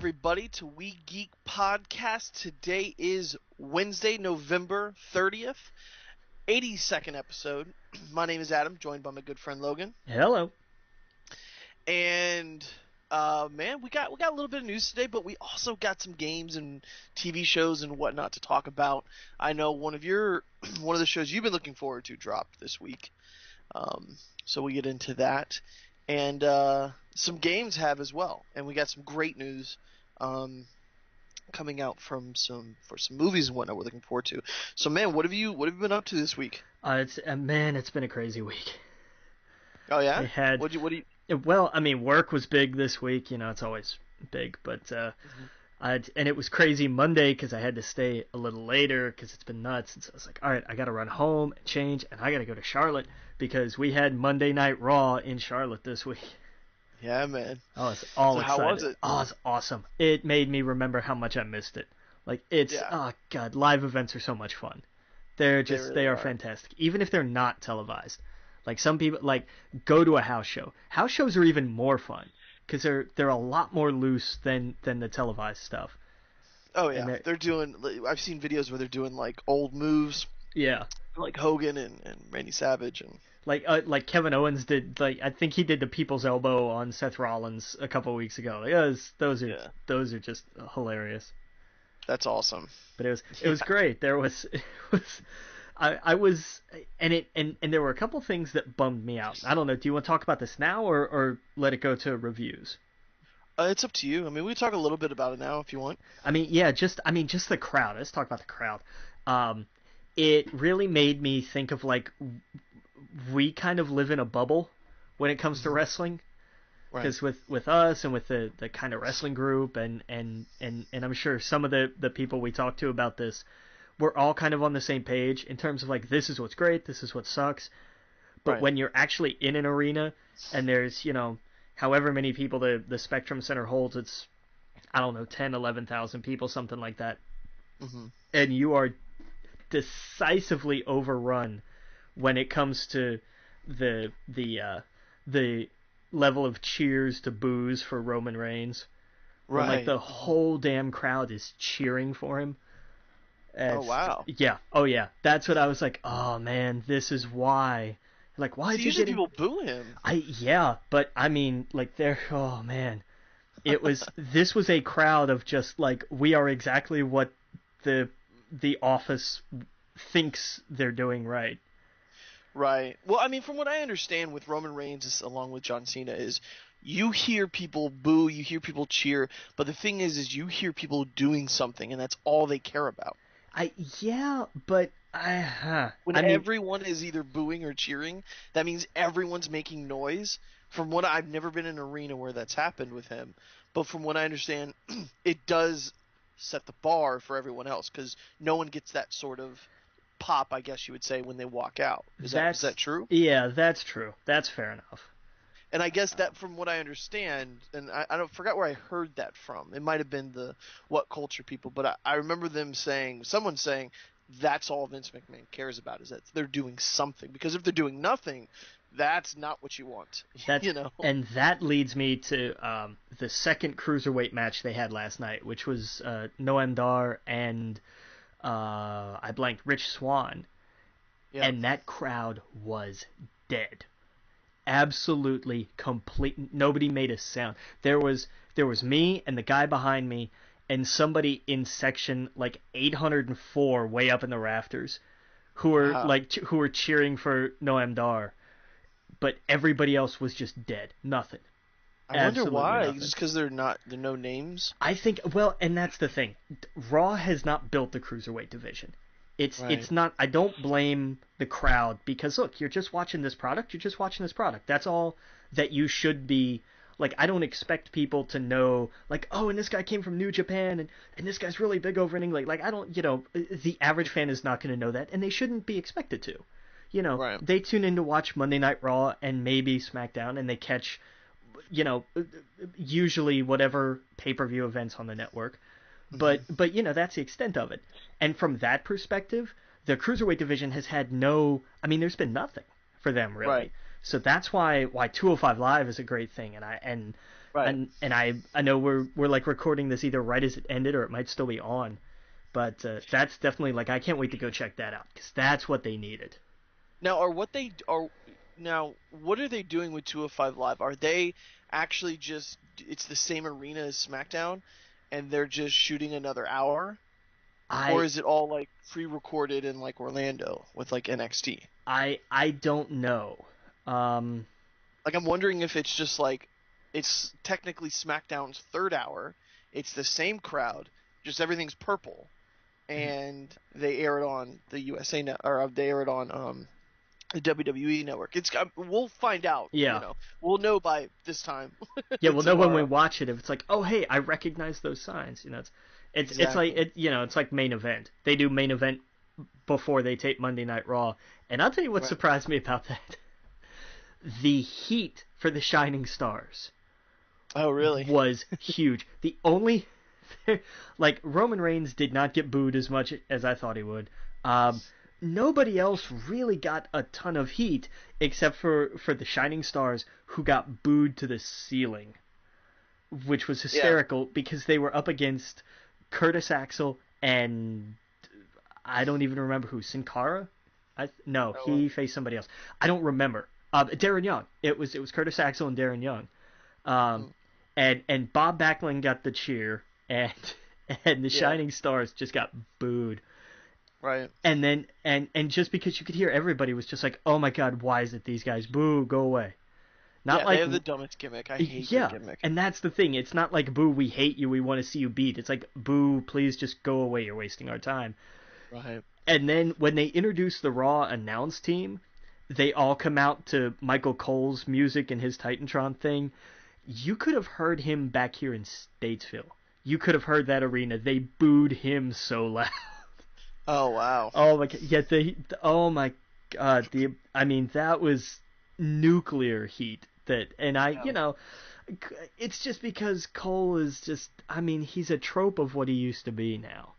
everybody, to We Geek Podcast. Today is Wednesday, November 30th, 82nd episode. My name is Adam, joined by my good friend Logan. Hello. And, man, we got a little bit of news today, but we also got some games and TV shows and whatnot to talk about. I know one of the shows you've been looking forward to dropped this week. So we get into that. And some games have as well, and we got some great news coming out for some movies and whatnot we're looking forward to. So, man, what have you been up to this week? It's been a crazy week. Oh yeah, Well, I mean, work was big this week. You know, it's always big, but and it was crazy Monday because I had to stay a little later because it's been nuts. And so I was like, all right, I got to run home and change, and I got to go to Charlotte because we had Monday Night Raw in Charlotte this week. Yeah, man. I was all excited. How was it? Oh, it's awesome. It made me remember how much I missed it. Like, oh god, live events are so much fun. They are fantastic, even if they're not televised. Like, some people go to a house show. House shows are even more fun because they're a lot more loose than the televised stuff. Oh yeah, they're doing. I've seen videos where they're doing like old moves. Yeah, like Hogan and Randy Savage and like Kevin Owens did. Like, I think he did the People's Elbow on Seth Rollins a couple of weeks ago. Like, those are just hilarious. That's awesome. But it was great. There was I was and there were a couple things that bummed me out. I don't know. Do you want to talk about this now or let it go to reviews? It's up to you. I mean, we can talk a little bit about it now if you want. Just the crowd. Let's talk about the crowd. It really made me think of like we kind of live in a bubble when it comes to wrestling. Because with us and with the kind of wrestling group and I'm sure some of the people we talked to about this, we're all kind of on the same page in terms of like, this is what's great, this is what sucks. But when you're actually in an arena and there's, you know, however many people the Spectrum Center holds, it's, I don't know, 10, 11,000 people, something like that. Mm-hmm. And you are decisively overrun when it comes to the level of cheers to boos for Roman Reigns. Right. When, like, the whole damn crowd is cheering for him. Oh, wow. Yeah. Oh, yeah. That's what I was like, oh, man, this is why. Like, why did you people boo him? Yeah, but, I mean, like, oh, man. This was a crowd of just, like, we are exactly what the office thinks they're doing right. Right. Well, I mean, from what I understand with Roman Reigns, along with John Cena, is you hear people boo, you hear people cheer, but the thing is you hear people doing something, and that's all they care about. Everyone is either booing or cheering, that means everyone's making noise. From what I've never been in an arena where that's happened with him, but from what I understand, it does set the bar for everyone else, because no one gets that sort of pop, I guess you would say, when they walk out. Is that true? Yeah, that's true. That's fair enough. And I guess that, from what I understand, and I don't forget where I heard that from. It might have been the What Culture people, but I remember someone saying, that's all Vince McMahon cares about, is that they're doing something. Because if they're doing nothing, that's not what you want. You know. And that leads me to the second cruiserweight match they had last night, which was Noam Dar and I blanked, Rich Swann. Yeah. And that crowd was dead. Absolutely complete. Nobody made a sound. There was me and the guy behind me and somebody in section like 804 way up in the rafters who were cheering for Noam Dar, but everybody else was just dead. Nothing. I wonder why. Nothing. Just because they're no names? I think, well, and that's the thing. Raw has not built the cruiserweight division. It's not. I don't blame the crowd because, look, you're just watching this product. That's all that you should be. Like, I don't expect people to know, like, oh, and this guy came from New Japan, and this guy's really big over in England. Like, I don't, you know, the average fan is not going to know that, and they shouldn't be expected to. You know, They tune in to watch Monday Night Raw and maybe SmackDown, and they catch, you know, usually whatever pay-per-view events on the network. But you know, that's the extent of it. And from that perspective, the Cruiserweight division has had there's been nothing for them, really. Right. So that's why 205 Live is a great thing. And Right. And I know we're like recording this either right as it ended or it might still be on, but that's definitely like I can't wait to go check that out because that's what they needed. Now, what are they doing with 205 Live? Are they actually just it's the same arena as SmackDown, and they're just shooting another hour, or is it all like pre-recorded in like Orlando with like NXT? I don't know. Like I'm wondering if it's just like it's technically SmackDown's third hour. It's the same crowd, just everything's purple, and they air it on the USA net, or they air it on the WWE network. We'll find out. Yeah. You know, we'll know by this time. Yeah, we'll know when we watch it if it's like, oh hey, I recognize those signs. You know, it's Exactly. like it's like main event. They do main event before they tape Monday Night Raw, and I'll tell you what surprised me about that. The heat for the Shining Stars. Oh really? Was huge. The only like Roman Reigns did not get booed as much as I thought he would. Nobody else really got a ton of heat except for the Shining Stars, who got booed to the ceiling, which was hysterical because they were up against Curtis Axel and I don't even remember who, Sin Cara? He faced somebody else. I don't remember. Darren Young. It was Curtis Axel and Darren Young. And Bob Backlund got the cheer, and the Shining Stars just got booed. Right. And then and just because you could hear everybody was just like, oh my god, why is it these guys? Boo, go away. Not like they have the dumbest gimmick. I hate the gimmick. And that's the thing. It's not like boo, we hate you, we want to see you beat. It's like boo, please just go away. You're wasting our time. Right. And then when they introduce the Raw announce team, they all come out to Michael Cole's music and his Titantron thing. You could have heard him back here in Statesville. You could have heard that arena. They booed him so loud. Oh wow. Oh my god. Yeah, oh my god. I mean, that was nuclear heat. It's just because Cole is just, I mean, he's a trope of what he used to be now.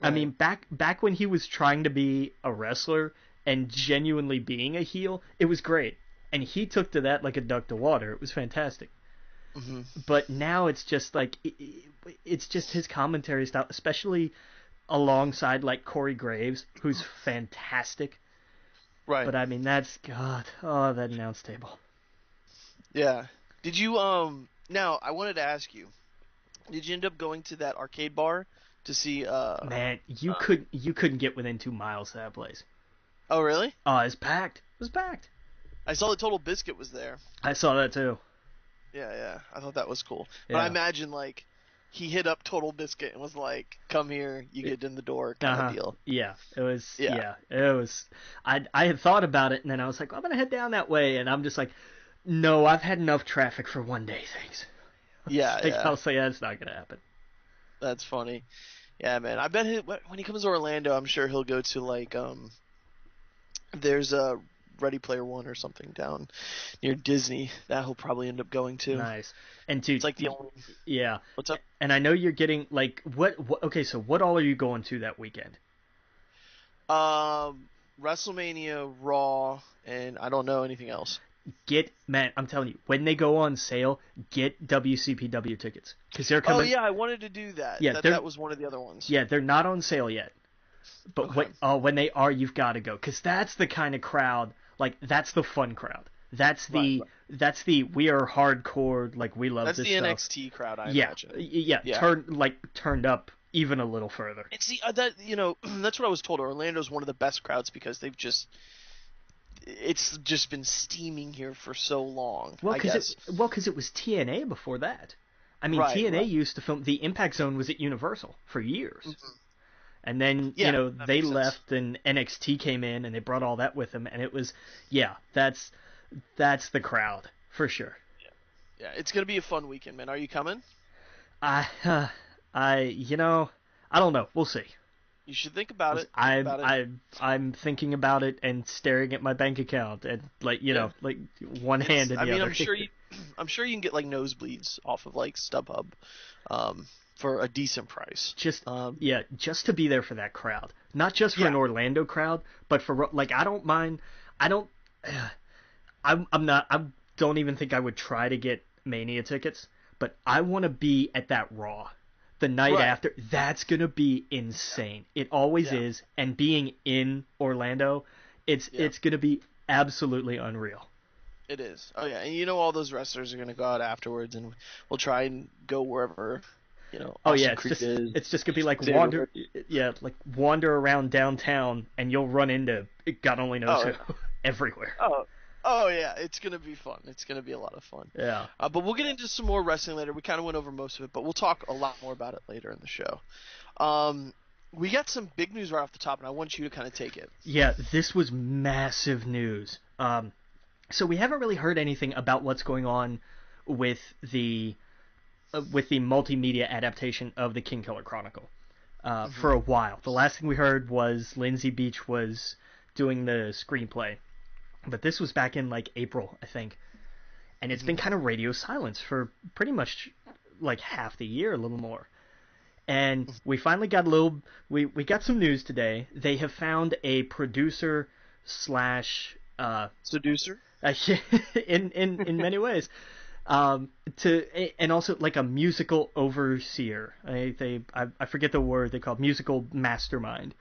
Right. I mean, back when he was trying to be a wrestler and genuinely being a heel, it was great. And he took to that like a duck to water. It was fantastic. Mm-hmm. But now it's just like, it's just his commentary style, especially alongside like Corey Graves, who's fantastic. Right. But I mean, that's, God, that announce table. Yeah. Did you, now I wanted to ask you, did you end up going to that arcade bar to see, Man, you couldn't get within 2 miles of that place. Oh, really? Oh, it was packed. It was packed. I saw the Total Biscuit was there. I saw that too. Yeah. I thought that was cool. Yeah. But I imagine, like, he hit up Total Biscuit and was like, come here, you get in the door kind of deal. Yeah, it was, it was, I had thought about it, and then I was like, well, I'm going to head down that way, and I'm just like, no, I've had enough traffic for one day, thanks. I'll say that's not going to happen. That's funny. Yeah, man, I bet when he comes to Orlando, I'm sure he'll go to, like, there's a Ready Player One or something down near Disney that he'll probably end up going to. Nice. And dude, it's like the only. Yeah. What's up? And I know you're getting like what? Okay, so what all are you going to that weekend? WrestleMania, Raw, and I don't know anything else. Man, I'm telling you, when they go on sale, get WCPW tickets because they're coming. Oh yeah, I wanted to do that. Yeah, that was one of the other ones. Yeah, they're not on sale yet. But okay. When they are, you've got to go because that's the kind of crowd. Like that's the fun crowd. That's the we are hardcore. Like we love this stuff. That's the NXT crowd, I imagine. Yeah. Turned up even a little further. And see that's what I was told. Orlando's one of the best crowds because it's just been steaming here for so long. Well, because it was TNA before that. I mean, TNA used to film. The Impact Zone was at Universal for years. Mm-hmm. And then, they left and NXT came in and they brought all that with them. And it was, that's the crowd for sure. Yeah, it's going to be a fun weekend, man. Are you coming? I don't know. We'll see. You should think about it. I'm thinking about it and staring at my bank account and like one hand in the other. I'm sure you can get like nosebleeds off of like StubHub. For a decent price. Just to be there for that crowd. Not just for an Orlando crowd, but for like I don't mind. I don't even think I would try to get Mania tickets, but I want to be at that Raw the night Right. after. That's gonna be insane. It always is, and being in Orlando, it's gonna be absolutely unreal. It is. Oh yeah, and you know all those wrestlers are gonna go out afterwards, and we'll try and go wherever, Oh yeah, Austin Creed is. it's just gonna be like Xavier wander around downtown, and you'll run into God only knows who everywhere. Oh yeah, it's gonna be fun. It's gonna be a lot of fun. Yeah. But we'll get into some more wrestling later. We kind of went over most of it, but we'll talk a lot more about it later in the show. We got some big news right off the top, and I want you to kind of take it. Yeah, this was massive news. So we haven't really heard anything about what's going on with the multimedia adaptation of the Kingkiller Chronicle for a while. The last thing we heard was Lindsay Beach was doing the screenplay, but this was back in like April, I think, and it's been kind of radio silence for pretty much like half the year, a little more. And we finally got we got some news today. They have found a producer slash seducer in many ways. And also like a musical overseer. I forget the word they call it, musical mastermind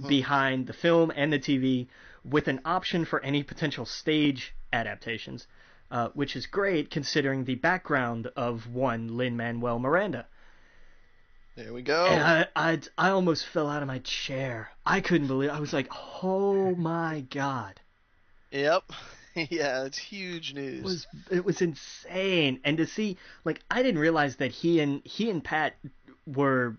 behind the film and the TV, with an option for any potential stage adaptations, which is great considering the background of one Lin-Manuel Miranda. There we go. And I almost fell out of my chair. I couldn't believe it. I was like, oh my God. Yep. Yeah, it's huge news. It was insane. And to see, like, I didn't realize that he and Pat were,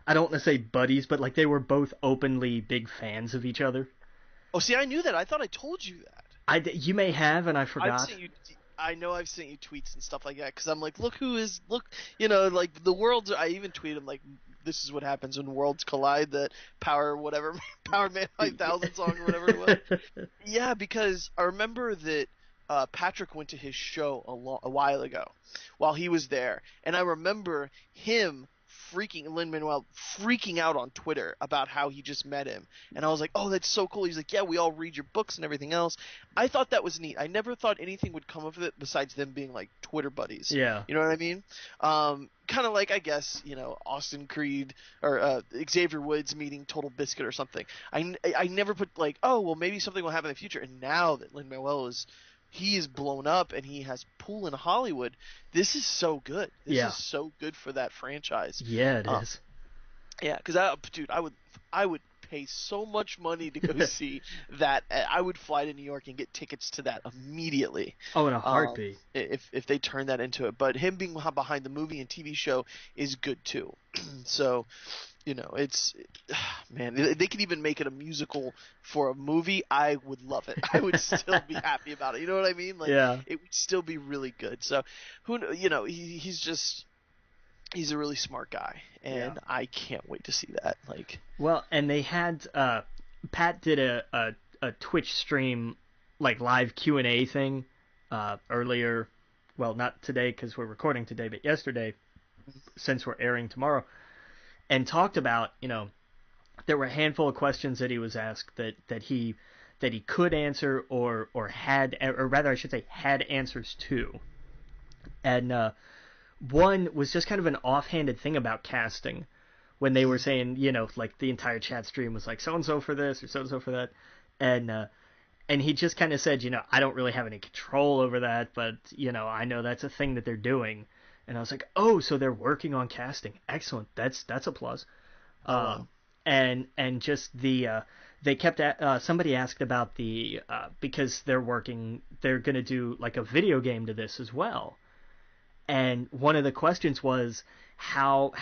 I don't want to say buddies, but like they were both openly big fans of each other. Oh, see, I knew that. I thought I told you that. You may have, and I forgot. I know I've sent you tweets and stuff like that, because I'm like, look, like the worlds. I even tweeted him like, this is what happens when worlds collide. That Power Man 5000 song or whatever it was. Yeah, because I remember that Patrick went to his show a while ago while he was there, and I remember him Lin-Manuel freaking out on Twitter about how he just met him. And I was like, oh, that's so cool. He's like, yeah, we all read your books and everything else. I thought that was neat. I never thought anything would come of it besides them being like Twitter buddies. Yeah. You know what I mean? Kind of like, I guess, Austin Creed or Xavier Woods meeting Total Biscuit or something. I never put like, oh, well, maybe something will happen in the future. And now that Lin-Manuel he is blown up and he has pull in Hollywood, this is so good. This is so good for that franchise. Yeah, it is. Yeah, because I would pay so much money to go see that. I would fly to New York and get tickets to that immediately. Oh, in a heartbeat. If they turn that into it. But him being behind the movie and TV show is good too. So, it's, man, they could even make it a musical for a movie. I would love it. I would still be happy about it. You know what I mean? Like, it would still be really good. So, he's a really smart guy, and I can't wait to see that. Like, well, and they had Pat did a Twitch stream, like live Q&A thing earlier. Well, not today because we're recording today, but yesterday, since we're airing tomorrow. And talked about, there were a handful of questions that he was asked that he could answer or rather I should say had answers to. And one was just kind of an offhanded thing about casting when they were saying, like the entire chat stream was like so-and-so for this or so-and-so for that. And he just kind of said, I don't really have any control over that, but, I know that's a thing that they're doing. And I was like, oh, so they're working on casting. Excellent. That's a plus. And just they kept somebody asked about because they're going to do like a video game to this as well. And one of the questions was how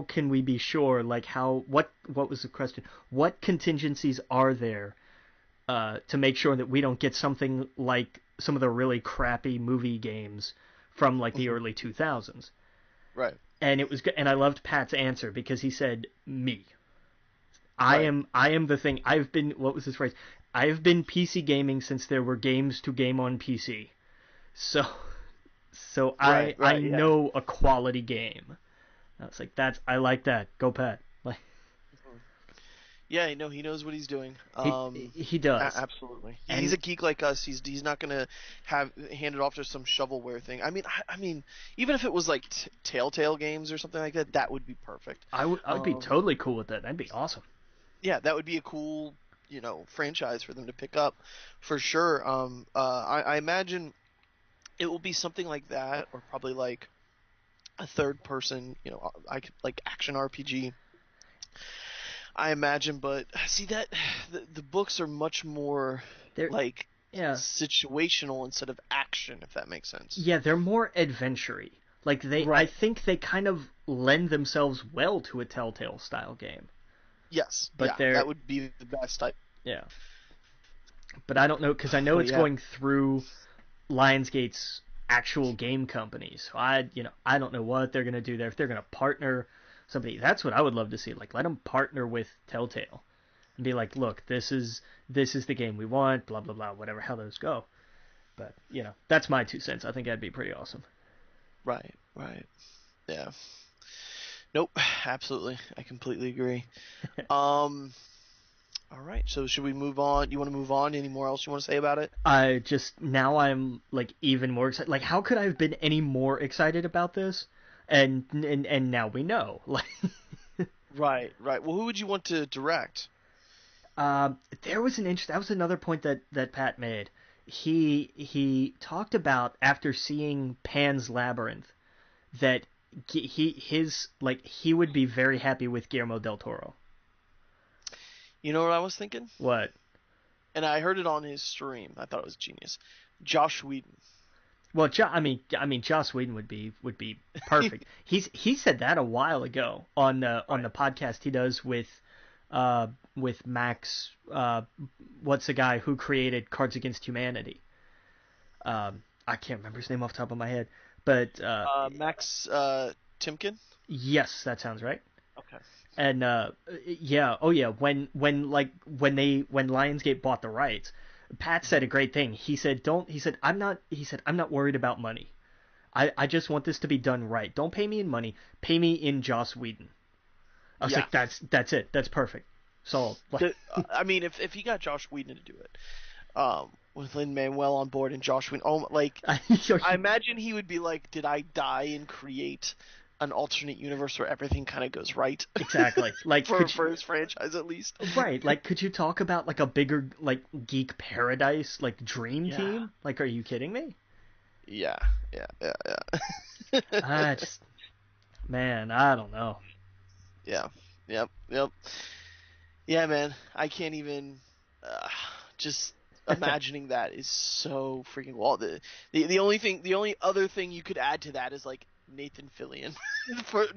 can we be sure, like what was the question? What contingencies are there to make sure that we don't get something like some of the really crappy movie games from like the early 2000s. Right. And it was good, and I loved Pat's answer because he said, me. Right. I am the thing. What was his phrase? I've been PC gaming since there were games to game on PC. So I know a quality game. I was like, I like that. Go Pat. Like, Yeah, no, he knows what he's doing. He does. Absolutely. He's And a geek like us. He's not gonna hand it off to some shovelware thing. I mean, even if it was like Telltale games or something like that, that would be perfect. I would be totally cool with that. That'd be awesome. Yeah, that would be a cool, franchise for them to pick up, for sure. I imagine it will be something like that, or probably like a third person, I could like action RPG. I imagine, but see that the books are much more They're like yeah. situational instead of action, if that makes sense. Yeah, they're more adventure-y. Like I Right. think they kind of lend themselves well to a Telltale style game. Yes. But Yeah, they're that would be the best type. yeah. But I don't know because I know But it's yeah, going through Lionsgate's actual game companies. So I don't know what they're gonna do there. If they're gonna partner somebody, that's what I would love to see. Like let them partner with Telltale and be like, look, this is the game we want. Blah blah blah. Whatever how those go. But that's my 2 cents. I think that'd be pretty awesome. right, right. Yeah. Nope, absolutely. I completely agree. Um, all right. So should we move on? You want to move on? Any more else you want to say about it? I just now I'm like even more excited. Like, how could I have been any more excited about this? And now we know. Like, Right, right. Well, who would you want to direct? there was an interest. That was another point that Pat made. He talked about after seeing Pan's Labyrinth that he would be very happy with Guillermo del Toro. You know what I was thinking? What? And I heard it on his stream. I thought it was genius. Josh Whedon. Well, I mean, Joss Whedon would be perfect. He said that a while ago on Right. the podcast he does with Max. What's the guy who created Cards Against Humanity? I can't remember his name off the top of my head, but Max Timken. yes, that sounds right. Okay. And yeah, oh yeah, when Lionsgate bought the rights, Pat said a great thing. He said, "Don't." He said, "I'm not worried about money. I just want this to be done right. Don't pay me in money. Pay me in Joss Whedon." I was Yeah. like, "That's it. That's perfect." So I mean, if he got Josh Whedon to do it, with Lin-Manuel on board and Josh Whedon, like I imagine he would be like, "Did I die and create an alternate universe where everything kind of goes right?" exactly. Like for his franchise at least. right. Like, could you talk about like a bigger like geek paradise like dream Yeah. team? Like, are you kidding me? Yeah. Yeah. Yeah. Yeah. I just man, I don't know. Yeah. Yep. Yep. Yeah, man. I can't even. Just imagining that is so freaking well. The only other thing you could add to that is like Nathan Fillion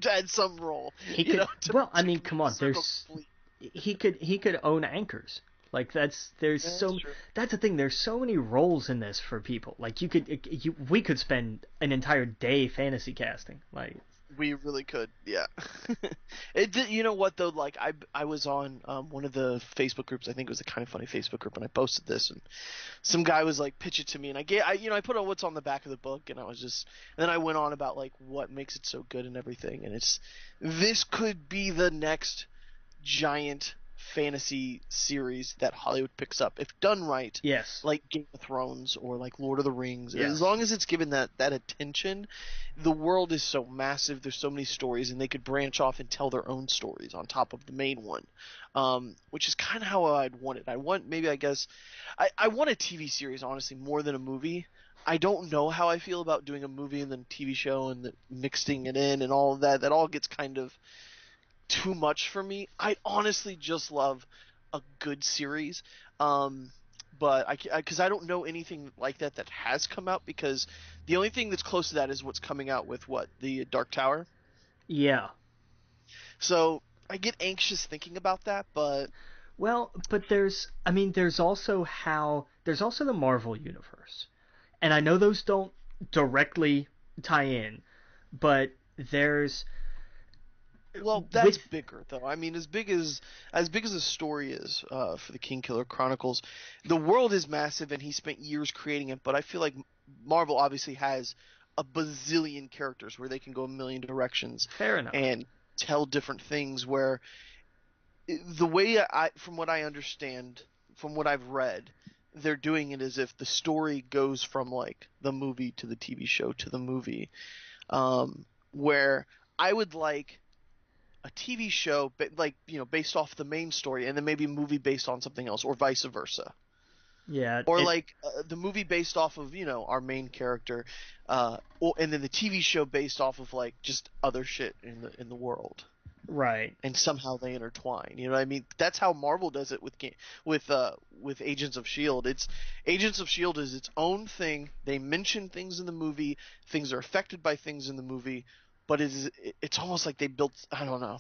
to add some role. He could. Well, I To mean, come on. circle There's complete. he could own anchors. Like That's true. that's the thing. There's so many roles in this for people. Like we could spend an entire day fantasy casting. Like We really could, yeah. It did, you know what though? Like I was on one of the Facebook groups. I think it was a Kind of Funny Facebook group, and I posted this, and some guy was like, pitch it to me, and I put on what's on the back of the book, and and then I went on about like what makes it so good and everything, and this could be the next giant fantasy series that Hollywood picks up if done right, yes, like Game of Thrones or like Lord of the Rings. yes, As long as it's given that attention, the world is so massive. There's so many stories, and they could branch off and tell their own stories on top of the main one, which is kind of how I'd want it. I want a TV series, honestly, more than a movie. I don't know how I feel about doing a movie and then TV show and mixing it in and all of that. That all gets kind of too much for me. I honestly just love a good series. But because I don't know anything like that has come out, because the only thing that's close to that is what's coming out with the Dark Tower. yeah. So I get anxious thinking about that, but Well, but there's also the Marvel universe, and I know those don't directly tie in, but there's well, that's with bigger though. I mean, as big as the story is for the Kingkiller Chronicles, the world is massive, and he spent years creating it. But I feel like Marvel obviously has a bazillion characters where they can go a million directions fair enough. and tell different things. Where the way from what I understand, from what I've read, they're doing it as if the story goes from like the movie to the TV show to the movie, where I would like a TV show, like, based off the main story, and then maybe a movie based on something else, or vice versa. Yeah. Or like the movie based off of our main character, and then the TV show based off of like just other shit in the world. Right. And somehow they intertwine. You know what I mean? That's how Marvel does it with Agents of Shield. It's Agents of Shield is its own thing. They mention things in the movie. Things are affected by things in the movie. But it's almost like they built, I don't know.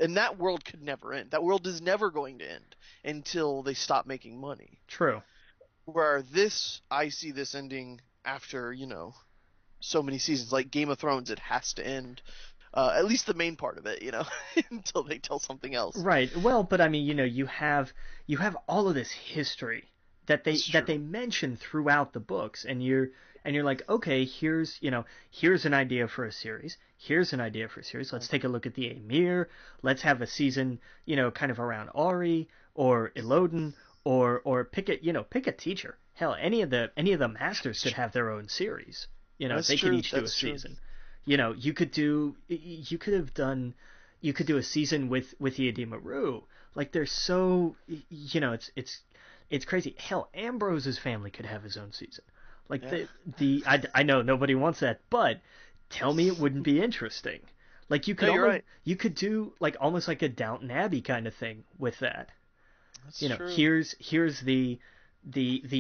And that world could never end. That world is never going to end until they stop making money. True. Where I see this ending after, so many seasons. Like Game of Thrones, it has to end. At least the main part of it, until they tell something else. Right. Well, but I mean, you have all of this history that they mention throughout the books, and you're like, okay, here's an idea for a series. Here's an idea for a series. Let's take a look at the Emir. Let's have a season, kind of around Ari or Illodan, or pick a teacher. Hell, any of the masters could have their own series. They could each do a season. You could do a season with the Ademaru. Like, they're so, it's crazy. Hell, Ambrose's family could have his own season. Like, yeah. I know nobody wants that, but tell me it wouldn't be interesting. Like, you could right. You could do like almost like a Downton Abbey kind of thing with that. That's true. Here's the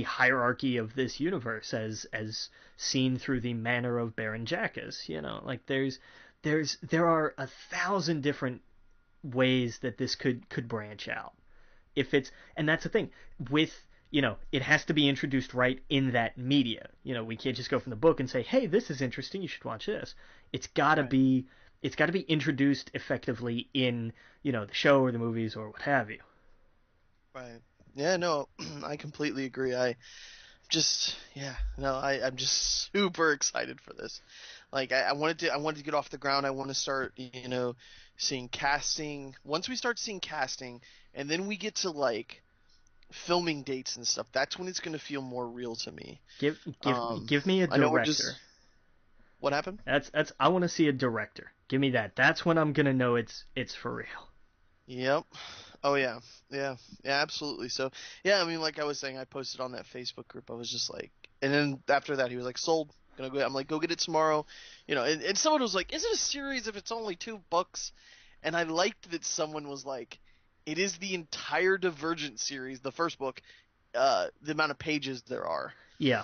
hierarchy of this universe as seen through the manner of Baron Jackas. Like there are 1,000 different ways that this could branch out. And that's the thing with, it has to be introduced right in that media. We can't just go from the book and say, hey, this is interesting, you should watch this. It's gotta be introduced effectively in, the show or the movies or what have you. Right. Yeah, no, I completely agree. I'm just super excited for this. Like, I wanted to get off the ground. I want to start, seeing casting. Once we start seeing casting, and then we get to like filming dates and stuff, that's when it's going to feel more real to me. Give me a director. What happened? That's I want to see a director. Give me that. That's when I'm going to know it's for real. Yep. Oh yeah, absolutely. So yeah, I mean, like I was saying, I posted on that Facebook group. I was just like, and then after that, he was like, "Sold, gonna go." I'm like, "Go get it tomorrow," And someone was like, "Is it a series if it's only 2 books?" And I liked that someone was like, "It is the entire Divergent series, the first book, the amount of pages there are." Yeah.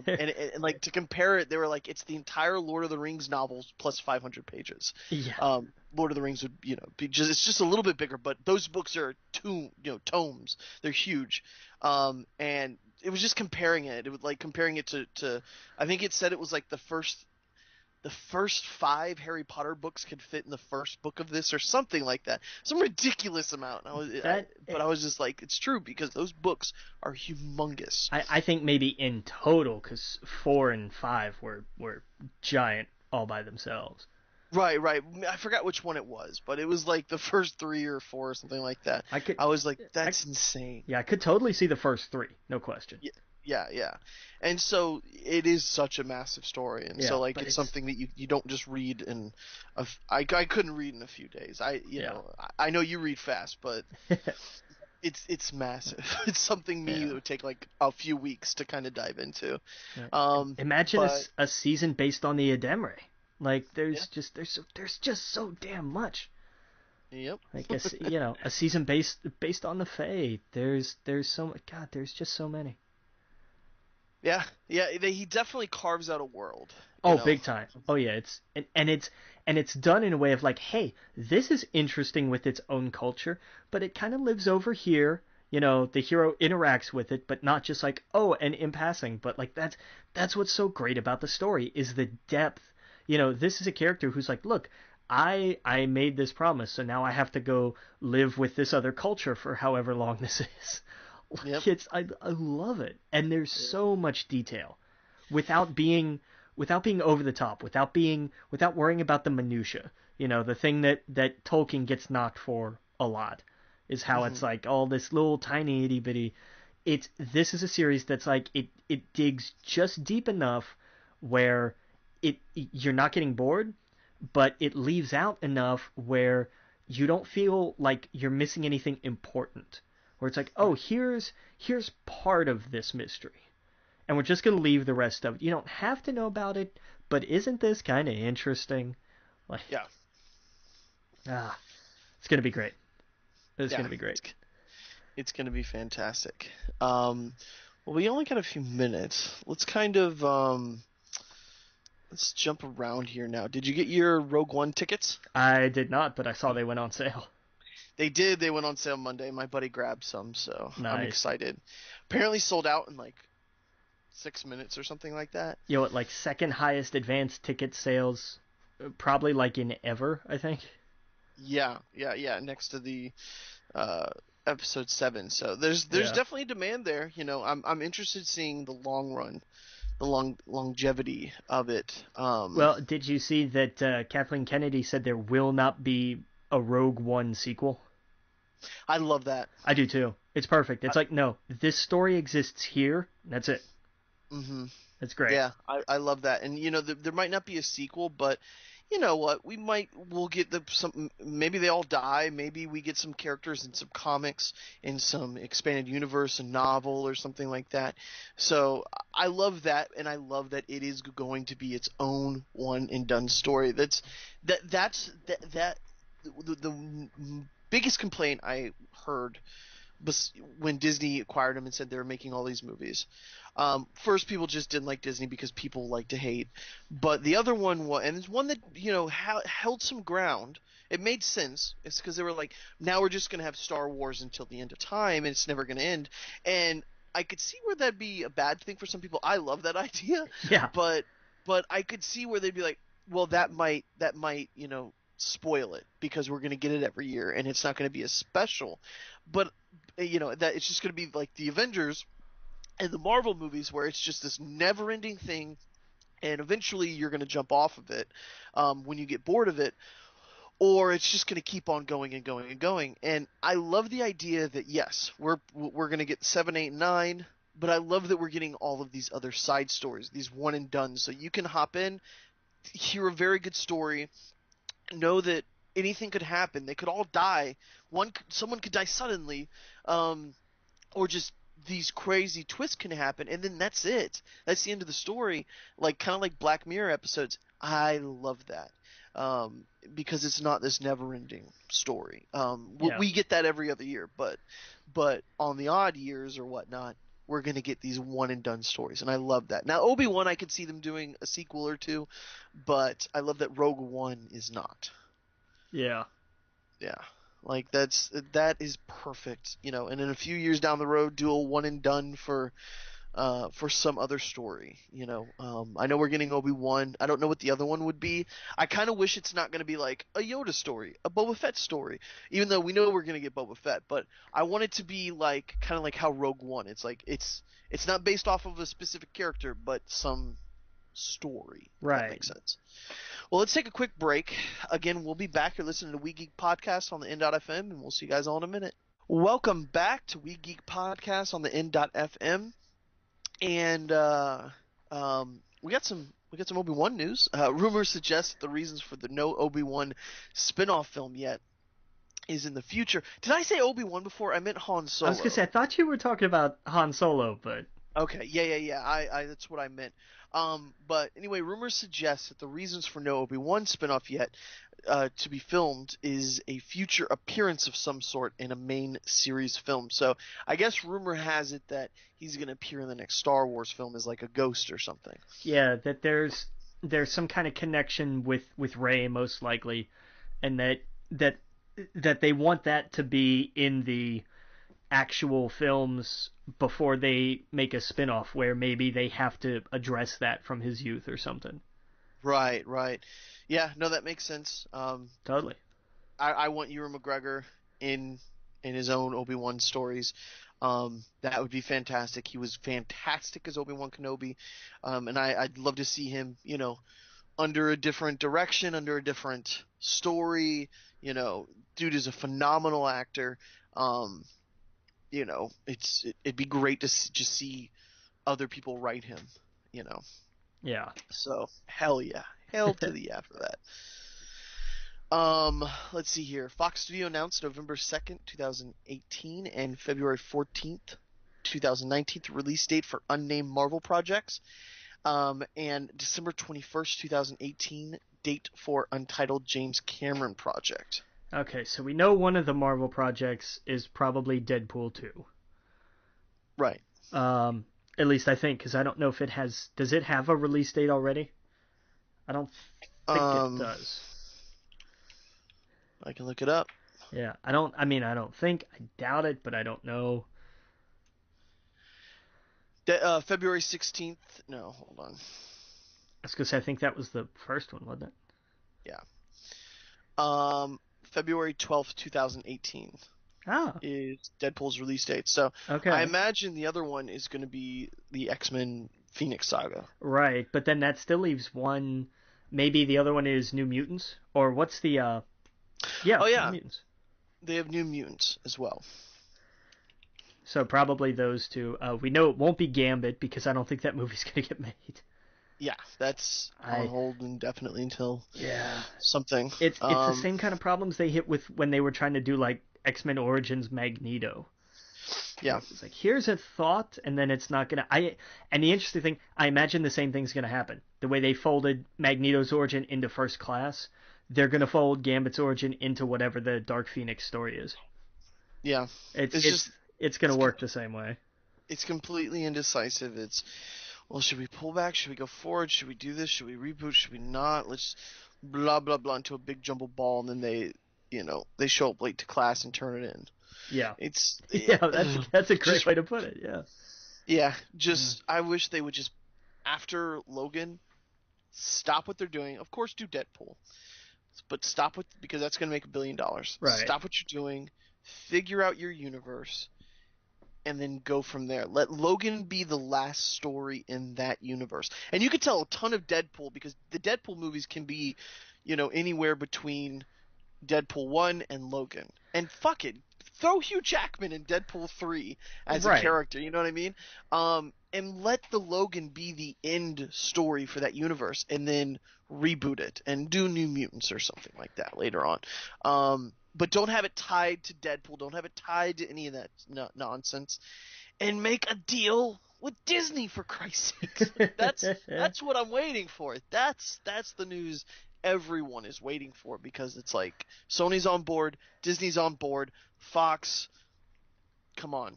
And like to compare it, they were like, it's the entire Lord of the Rings novels plus 500 pages. Yeah. Lord of the Rings would, it's just a little bit bigger, but those books are tomes. They're huge. And it was just comparing it. It was like comparing it to I think it said it was like the first 5 Harry Potter books could fit in the first book of this or something like that. Some ridiculous amount. But I was just like, it's true because those books are humongous. I think maybe in total, because 4 and 5 were giant all by themselves. Right. I forgot which one it was, but it was like the first 3 or 4 or something like that. I was like, that's insane. Yeah, I could totally see the first 3, no question. Yeah. And so it is such a massive story, and so like it's something that you don't just read in I couldn't read in a few days. I know you read fast, but it's massive. It's something that would take like a few weeks to kind of dive into. Imagine a season based on the Ademre. Like there's just so damn much. Yep. Like a season based on the Fae. There's so much. God, there's just so many. Yeah. He definitely carves out a world. Big time. Oh yeah, it's done in a way of like, hey, this is interesting with its own culture, but it kind of lives over here. The hero interacts with it, but not just like, and in passing. But like that's what's so great about the story is the depth. This is a character who's like, look, I made this promise, so now I have to go live with this other culture for however long this is. Yep. I love it, and there's so much detail, without being over the top, without worrying about the minutia. The thing that Tolkien gets knocked for a lot. Is how Mm-hmm. it's like all this little tiny itty bitty. This is a series that's like it digs just deep enough where you're not getting bored, but it leaves out enough where you don't feel like you're missing anything important. Where it's like, oh, Right. here's part of this mystery, and we're just gonna leave the rest of it. You don't have to know about it, but isn't this kind of interesting? Like, Yeah. ah, it's gonna be great. It's Yeah. gonna be great. It's going to be fantastic. Well, we only got a few minutes. Let's kind of let's jump around here now. Did you get your Rogue One tickets? I did not, but I saw they went on sale. They did. They went on sale Monday. My buddy grabbed some, so I'm Nice. excited. Apparently sold out in like 6 minutes or something like that. You know what? Like second highest advanced ticket sales, probably like in ever. I think. Yeah. Next to the uh, episode 7. So there's Yeah. definitely demand there. I'm interested in seeing the long run, the longevity of it. Well, did you see that Kathleen Kennedy said there will not be a Rogue One sequel? I love that. I do too. It's perfect. It's like, no, this story exists here. That's it. Mm-hmm. That's great. Yeah, I love that. And there might not be a sequel, but you know what? We'll get some. Maybe they all die. Maybe we get some characters in some comics, in some expanded universe, a novel or something like that. So I love that, and I love that it is going to be its own one and done story. That's the biggest complaint I heard when Disney acquired them and said they were making all these movies. First, people just didn't like Disney because people like to hate. But the other one was, and it's one that held some ground. It made sense. It's because they were like, now we're just gonna have Star Wars until the end of time, and it's never gonna end. And I could see where that'd be a bad thing for some people. I love that idea, Yeah. but I could see where they'd be like, well, that might spoil it because we're gonna get it every year, and it's not gonna be as special. But that it's just gonna be like the Avengers and the Marvel movies where it's just this never-ending thing, and eventually you're going to jump off of it when you get bored of it, or it's just going to keep on going and going and going. And I love the idea that yes, we're going to get 7, 8, 9, but I love that we're getting all of these other side stories, these one and done, so you can hop in, hear a very good story, know that anything could happen. They could all die. Someone could die suddenly, or just these crazy twists can happen, and then that's it. That's the end of the story. Like kind of like Black Mirror episodes. I love that because it's not this never-ending story. Yeah. We get that every other year, but on the odd years or whatnot, we're gonna get these one and done stories, and I love that. Now Obi-Wan, I could see them doing a sequel or two, but I love that Rogue One is not. Yeah. Yeah. Like that is perfect, and in a few years down the road, do a one and done for some other story, I know we're getting Obi-Wan. I don't know what the other one would be. I kind of wish it's not going to be like a Yoda story, a Boba Fett story, even though we know we're going to get Boba Fett, but I want it to be like kind of like how Rogue One. It's like it's not based off of a specific character, but some story. If Right. that makes sense. Well, let's take a quick break. Again, we'll be back. You're listening to We Geek Podcast on the N.FM, and we'll see you guys all in a minute. Welcome back to We Geek Podcast on the N.FM, and we got some Obi-Wan news. Rumors suggest that the reasons for the no Obi-Wan spin-off film yet is in the future. Did I say Obi-Wan before? I meant Han Solo. I was gonna say I thought you were talking about Han Solo, but Okay, yeah. I that's what I meant. But anyway, rumors suggest that the reasons for no Obi-Wan spinoff yet to be filmed is a future appearance of some sort in a main series film. So I guess rumor has it that he's going to appear in the next Star Wars film as like a ghost or something. yeah, that there's some kind of connection with Rey most likely, and that they want that to be in the actual films before they make a spin-off where maybe they have to address that from his youth or something. Right. Yeah, no, that makes sense. Totally. I want Ewan McGregor in his own Obi-Wan stories. That would be fantastic. He was fantastic as Obi-Wan Kenobi, and I'd love to see him, under a different direction, under a different story. Dude is a phenomenal actor. It'd be great to just see other people write him. Yeah. So hell yeah, hell to the yeah for that. Let's see here. Fox Studio announced November 2nd, 2018, and February 14th, 2019 release date for unnamed Marvel projects. And December 21st, 2018, date for Untitled James Cameron project. Okay, so we know one of the Marvel projects is probably Deadpool 2. Right. At least I think, because I don't know if it has... Does it have a release date already? I don't think it does. I can look it up. Yeah, I don't think, I doubt it, but I don't know. February 16th, no, hold on. I was going to say, I think that was the first one, wasn't it? Yeah. February 12th, 2018 is Deadpool's release date. So okay. I imagine the other one is going to be the X-Men Phoenix Saga. Right, but then that still leaves one. Maybe the other one is New Mutants? Or what's the... Oh, yeah. New Mutants. They have New Mutants as well. So probably those two. We know it won't be Gambit because I don't think that movie's going to get made. Yeah, that's on hold indefinitely until something. It's the same kind of problems they hit with when they were trying to do like X-Men Origins Magneto. Yeah. It's like, here's a thought, and then it's not going to... And the interesting thing, I imagine the same thing's going to happen. The way they folded Magneto's origin into First Class, they're going to fold Gambit's origin into whatever the Dark Phoenix story is. Yeah. It's going to work the same way. It's completely indecisive. It's, well, should we pull back? Should we go forward? Should we do this? Should we reboot? Should we not? Let's blah, blah, blah into a big jumbled ball, and then they show up late to class and turn it in. Yeah. That's a great way to put it, yeah. Yeah, I wish they would just, after Logan, stop what they're doing. Of course, do Deadpool. But stop because that's going to make $1 billion. Right. Stop what you're doing, figure out your universe, and then go from there. Let Logan be the last story in that universe. And you could tell a ton of Deadpool because the Deadpool movies can be, anywhere between Deadpool 1 and Logan. And fuck it, throw Hugh Jackman in Deadpool 3 as a character, you know what I mean? And let the Logan be the end story for that universe, and then reboot it and do New Mutants or something like that later on. But don't have it tied to Deadpool. Don't have it tied to any of that nonsense. And make a deal with Disney, for Christ's sake. That's what I'm waiting for. That's the news everyone is waiting for, because it's like Sony's on board, Disney's on board, Fox, come on,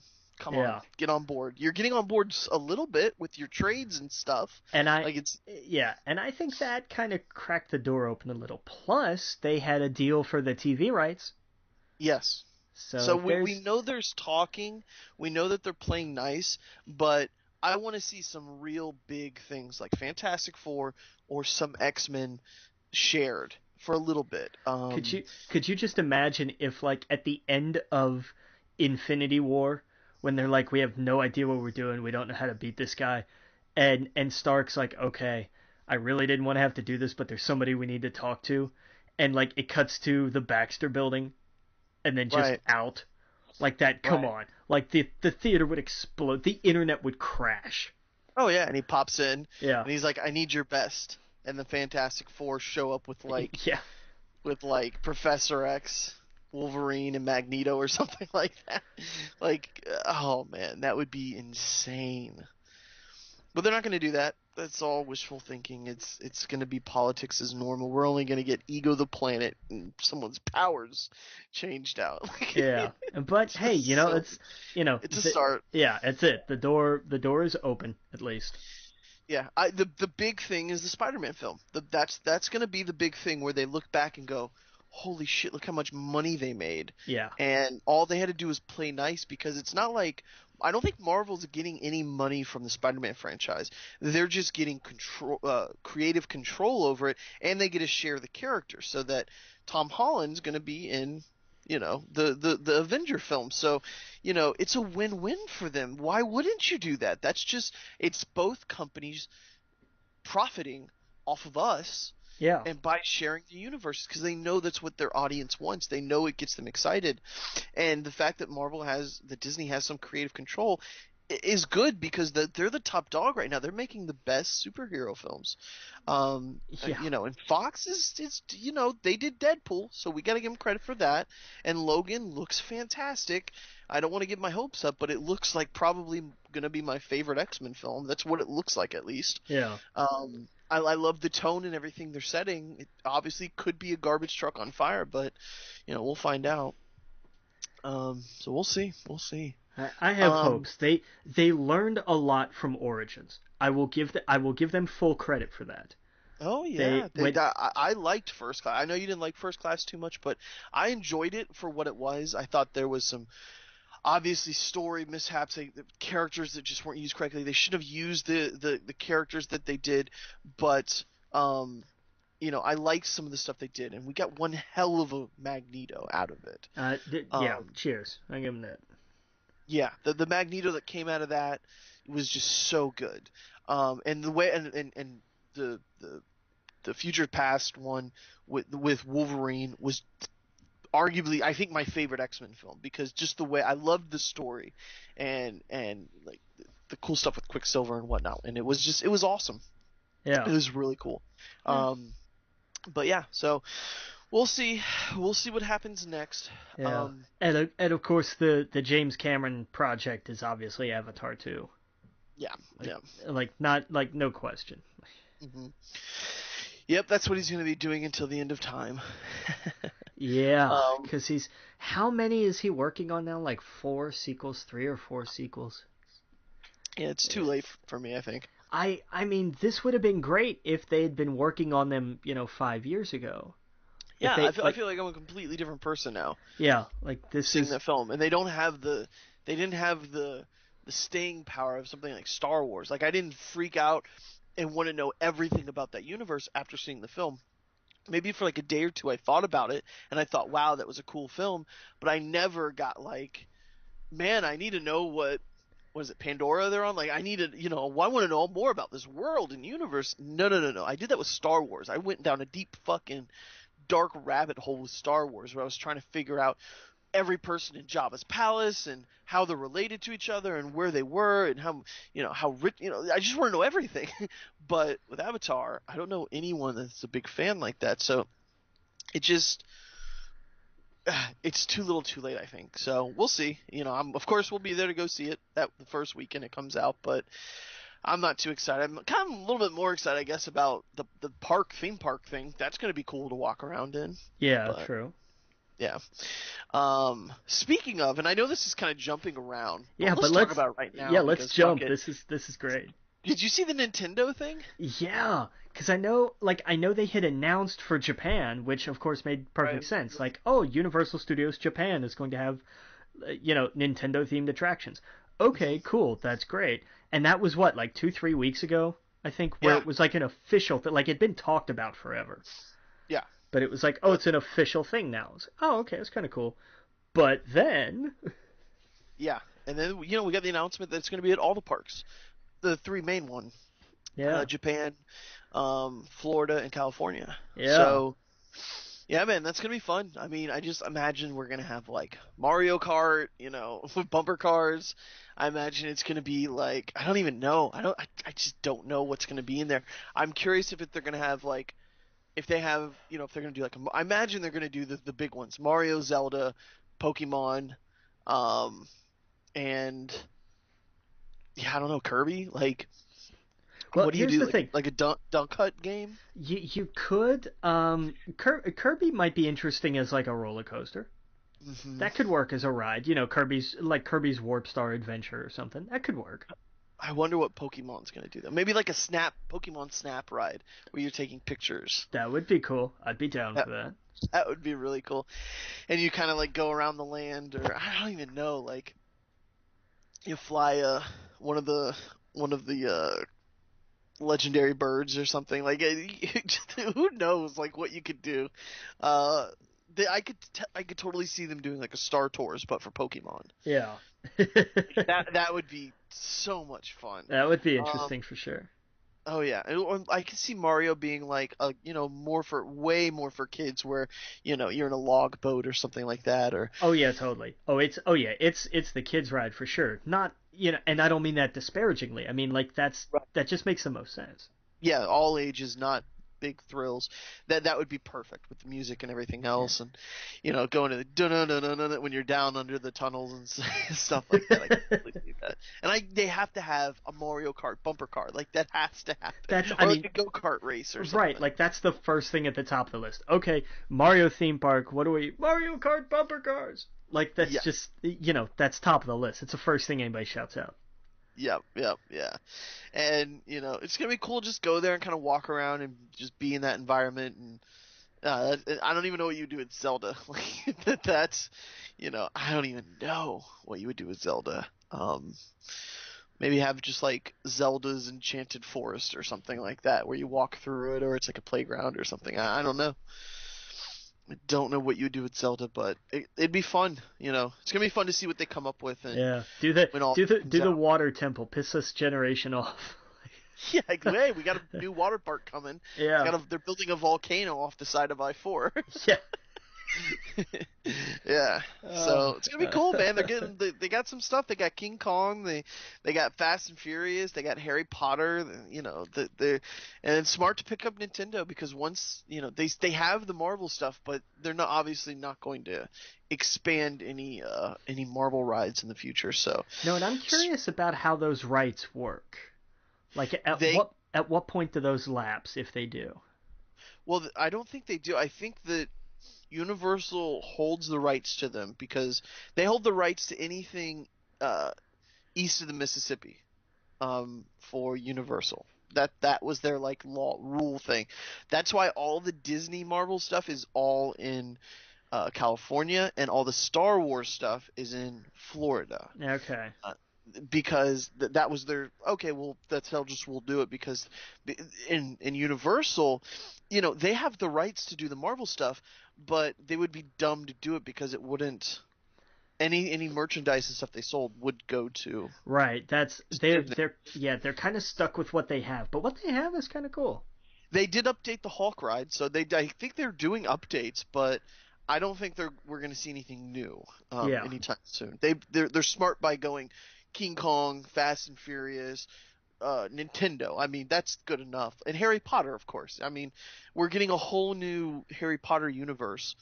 get on board. You're getting on board a little bit with your trades and stuff. And I think that kind of cracked the door open a little. Plus, they had a deal for the TV rights. Yes. So we know there's talking. We know that they're playing nice, but I want to see some real big things like Fantastic Four or some X-Men shared for a little bit. Could you just imagine if, like, at the end of Infinity War, when they're like, we have no idea what we're doing, we don't know how to beat this guy, and Stark's like, okay, I really didn't want to have to do this, but there's somebody we need to talk to, and like it cuts to the Baxter Building, and then just out like that. Come on, like the theater would explode, the internet would crash. Oh yeah, and he pops in, and he's like, I need your best. And the Fantastic Four show up with like Professor X, Wolverine, and Magneto or something like that. Like, oh man, that would be insane. But they're not going to do that. That's all wishful thinking. It's going to be politics as normal. We're only going to get Ego the Planet and someone's powers changed out. But hey, it's a start. Yeah, it's it. The door is open at least. Yeah, the big thing is the Spider-Man film. That's going to be the big thing where they look back and go, holy shit, look how much money they made. Yeah. And all they had to do was play nice, because it's not like, I don't think Marvel's getting any money from the Spider-Man franchise. They're just getting creative control over it, and they get to share the characters, so that Tom Holland's going to be in the Avenger film. So, it's a win-win for them. Why wouldn't you do that? It's both companies profiting off of us Yeah. and by sharing the universes because they know that's what their audience wants. They know it gets them excited, and the fact that Disney has some creative control is good because they're the top dog right now. They're making the best superhero films. Yeah. And Fox is they did Deadpool, so we got to give them credit for that. And Logan looks fantastic. I don't want to get my hopes up, but it looks like probably going to be my favorite X-Men film. That's what it looks like, at least. Yeah. I love the tone and everything they're setting. It obviously could be a garbage truck on fire, but we'll find out. So we'll see. We'll see. I have hopes. They learned a lot from Origins. I will give them full credit for that. Oh yeah, I liked First Class. I know you didn't like First Class too much, but I enjoyed it for what it was. I thought there was some obviously story mishaps, the characters that just weren't used correctly. They should have used the characters that they did, but I liked some of the stuff they did, and we got one hell of a Magneto out of it. Cheers. I give them that. Yeah, the Magneto that came out of that was just so good. And the way and the Future Past one with Wolverine was arguably, I think, my favorite X-Men film because just the way I loved the story and like the cool stuff with Quicksilver and whatnot, and it was awesome. Yeah, it was really cool. But yeah, so we'll see what happens next. Yeah, and of course the James Cameron project is obviously Avatar 2. Yeah, No question. Mm-hmm. Yep, that's what he's going to be doing until the end of time. Yeah, because how many is he working on now? Like 4 sequels, 3 or 4 sequels. Yeah, it's too late for me, I think. I mean, this would have been great if they had been working on them, 5 years ago. Yeah, I feel like I'm a completely different person now. Yeah, seeing that film, and they didn't have the staying power of something like Star Wars. Like I didn't freak out and want to know everything about that universe after seeing the film. Maybe for like a day or two I thought about it and I thought, wow, that was a cool film, but I never got like, man, I need to know what is it, Pandora they're on? Like I needed, I want to know more about this world and universe. No. I did that with Star Wars. I went down a deep fucking dark rabbit hole with Star Wars where I was trying to figure out every person in Jabba's palace and how they're related to each other and where they were and how rich, I just want to know everything. But with Avatar, I don't know anyone that's a big fan like that. So it's too little too late, I think. So we'll see. Of course we'll be there to go see it the first weekend it comes out, but I'm not too excited. I'm kind of a little bit more excited, I guess, about the theme park thing. That's going to be cool to walk around in. Yeah, true. Yeah. Speaking of, and I know this is kind of jumping around. Yeah, but let's talk about it right now. Yeah, let's jump. This is great. Did you see the Nintendo thing? Yeah, because I know they had announced for Japan, which of course made perfect sense. Like, oh, Universal Studios Japan is going to have, Nintendo themed attractions. Okay, cool, that's great. And that was what, like 2-3 weeks ago, I think, where it was like an official thing. Like it'd been talked about forever. Yeah. But it was like, oh, it's an official thing now. Like, oh, okay, that's kind of cool. But then... Yeah, and then, we got the announcement that it's going to be at all the parks. The 3 main ones. Yeah. Japan, Florida, and California. Yeah. So, yeah, man, that's going to be fun. I mean, I just imagine we're going to have, like, Mario Kart, with bumper cars. I imagine it's going to be, like, I don't even know. I just don't know what's going to be in there. I'm curious if they're going to have, like, if they have, if they're going to do like, I imagine they're going to do the big ones: Mario, Zelda, Pokemon, and yeah, I don't know, Kirby. Like, well, what do you do? The thing. Like a dunk hut game? You could. Kirby might be interesting as like a roller coaster. Mm-hmm. That could work as a ride. Kirby's Warp Star Adventure or something. That could work. I wonder what Pokemon's going to do, though. Maybe like a Pokemon Snap ride where you're taking pictures. That would be cool. I'd be down for that. That would be really cool. And you kind of like go around the land, or I don't even know, like you fly one of the legendary birds or something. Like who knows like what you could do. I could totally see them doing like a Star Tours, but for Pokemon. Yeah. that would be so much fun. That would be interesting for sure. Oh yeah, I can see Mario being like a way more for kids, where you're in a log boat or something like that, or Oh yeah, totally. It's the kids ride for sure. Not, and I don't mean that disparagingly. I mean, like, that just makes the most sense. yeah, all ages, not big thrills. That would be perfect with the music and everything Yeah. else, and going to the dun when you're down under the tunnels and stuff like that. I completely see that. And they have to have a Mario Kart bumper car, like that has to happen, That's, I or like mean, a go kart race or right, something. like that's the first thing at the top of the list. Okay, Mario theme park. What do we? Mario Kart bumper cars. Like, that's Yeah. just, that's top of the list. It's the first thing anybody shouts out. Yep, yep, yeah. And it's gonna be cool. Just go there and kind of walk around and just be in that environment. And I don't even know what you do with Zelda. Like that's, I don't even know what you would do with Zelda. Maybe have just like Zelda's Enchanted Forest or something like that, where you walk through it, or it's like a playground or something. I don't know. I don't know what you would do with Zelda, but it'd be fun. It's gonna be fun to see what they come up with and Yeah, do the when all do the comes do the out. water temple. Piss this generation off. Yeah, hey, we got a new water park coming. Yeah, They're building a volcano off the side of I-4. yeah. Yeah, Uh, so it's gonna be cool, man. They got some stuff. They got King Kong. They got Fast and Furious. They got Harry Potter. And it's smart to pick up Nintendo, because once they have the Marvel stuff, but they're not obviously not going to expand any Marvel rides in the future. So no, and I'm curious about how those rights work. Like, they at what point do those lapse, if they do? well, I don't think they do. I think that Universal holds the rights to them, because they hold the rights to anything uh, east of the Mississippi, for Universal. That was their like law rule thing. That's why all the Disney Marvel stuff is all in California, and all the Star Wars stuff is in Florida. Okay. Uh, because that was their okay. Well, that's how just we'll do it, because in Universal, they have the rights to do the Marvel stuff, but they would be dumb to do it, because it wouldn't any merchandise and stuff they sold would go to Right. That's Disney. they're kind of stuck with what they have, but what they have is kind of cool. They did update the Hulk ride, so I think they're doing updates, but I don't think we're going to see anything new Yeah. anytime soon. They're smart by going King Kong, Fast and Furious, Nintendo. I mean, that's good enough. And Harry Potter, of course. I mean, we're getting a whole new Harry Potter universe.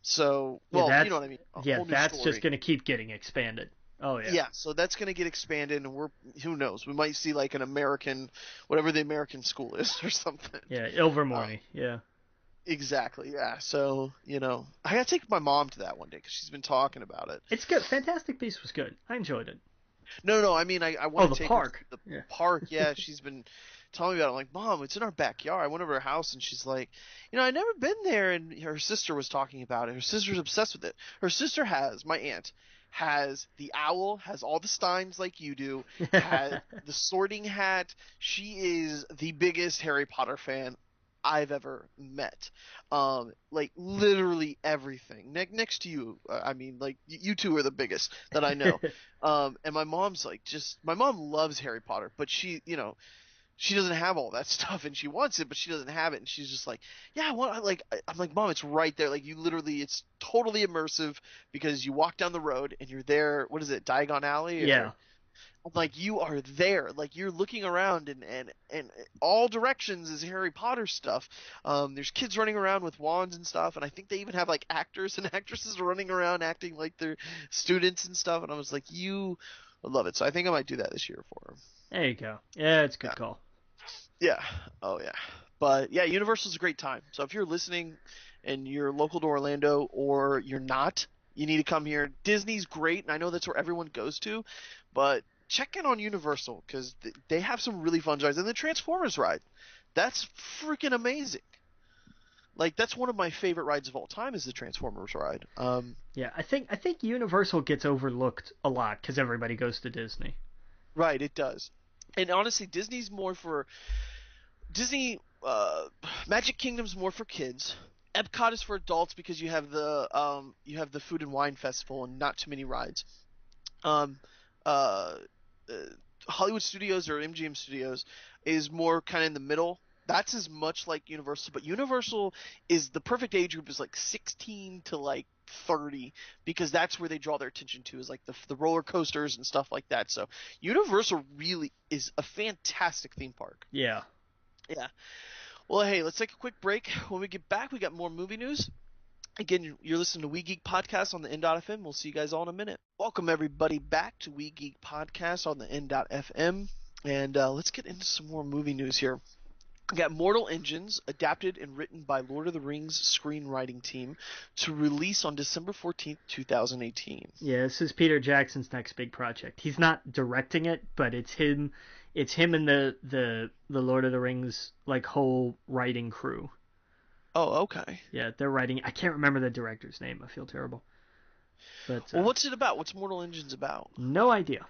So, Yeah, well, you know what I mean, a whole new that's just story. going to keep getting expanded. Oh yeah. Yeah, so that's going to get expanded, and who knows? We might see like an American, whatever the American school is, or something. Yeah, Uh, Ilvermorny. Yeah. exactly. Yeah. So, I got to take my mom to that one day, because she's been talking about it. It's good. Fantastic Beasts was good. I enjoyed it. No, no, I mean, I Oh, want the to take her to park. the Yeah. park. Yeah, she's been telling me about it. I'm like, Mom, it's in our backyard. I went over to her house, and she's like, I've never been there. And her sister was talking about it. Her sister's obsessed with it. Her sister my aunt, has the owl, has all the steins like you do, has the sorting hat. She is the biggest Harry Potter fan I've ever met. Like literally everything. Next to you, I mean, like you two are the biggest that I know. And my mom's like, my mom loves Harry Potter, but she doesn't have all that stuff, and she wants it, but she doesn't have it, and she's just like, yeah, I want, like, I'm like, Mom, it's right there, like, you literally, it's totally immersive, because you walk down the road and you're there. What is it, Diagon Alley? Yeah. Or I'm like, you are there, like, you're looking around, and all directions is Harry Potter stuff. There's kids running around with wands and stuff, and I think they even have like actors and actresses running around acting like they're students and stuff, and I was like, you would love it. So I think I might do that this year for him. There you go. Yeah, it's a good Yeah. call. Yeah. Oh yeah. But yeah, Universal's a great time. So if you're listening and you're local to Orlando, or you're not, you need to come here. Disney's great, and I know that's where everyone goes to, but check in on Universal, because they have some really fun rides. And the Transformers ride, that's freaking amazing. Like, that's one of my favorite rides of all time, is the Transformers ride. Yeah, I think Universal gets overlooked a lot because everybody goes to Disney. Right, it does. And honestly, Disney, Magic Kingdom's more for kids. Epcot is for adults, because you have the Food and Wine Festival and not too many rides. Um, uh, uh, Hollywood Studios, or MGM Studios, is more kind of in the middle. That's as much like Universal, but Universal is the perfect age group is like 16 to like 30 because that's where they draw their attention to is like the roller coasters and stuff like that. So Universal really is a fantastic theme park. Yeah. Yeah. Well, hey, let's take a quick break. When we get back, we got more movie news. Again, you're listening to We Geek Podcast on the N.FM. We'll see you guys all in a minute. Welcome, everybody, back to We Geek Podcast on the N.FM. And let's get into some more movie news here. We got Mortal Engines, adapted and written by Lord of the Rings screenwriting team, to release on December 14th, 2018. Yeah, this is Peter Jackson's next big project. He's not directing it, but it's him. It's him and the Lord of the Rings like whole writing crew. Oh, okay. Yeah, they're writing. I can't remember the director's name. I feel terrible. But well, what's it about? What's Mortal Engines about? No idea.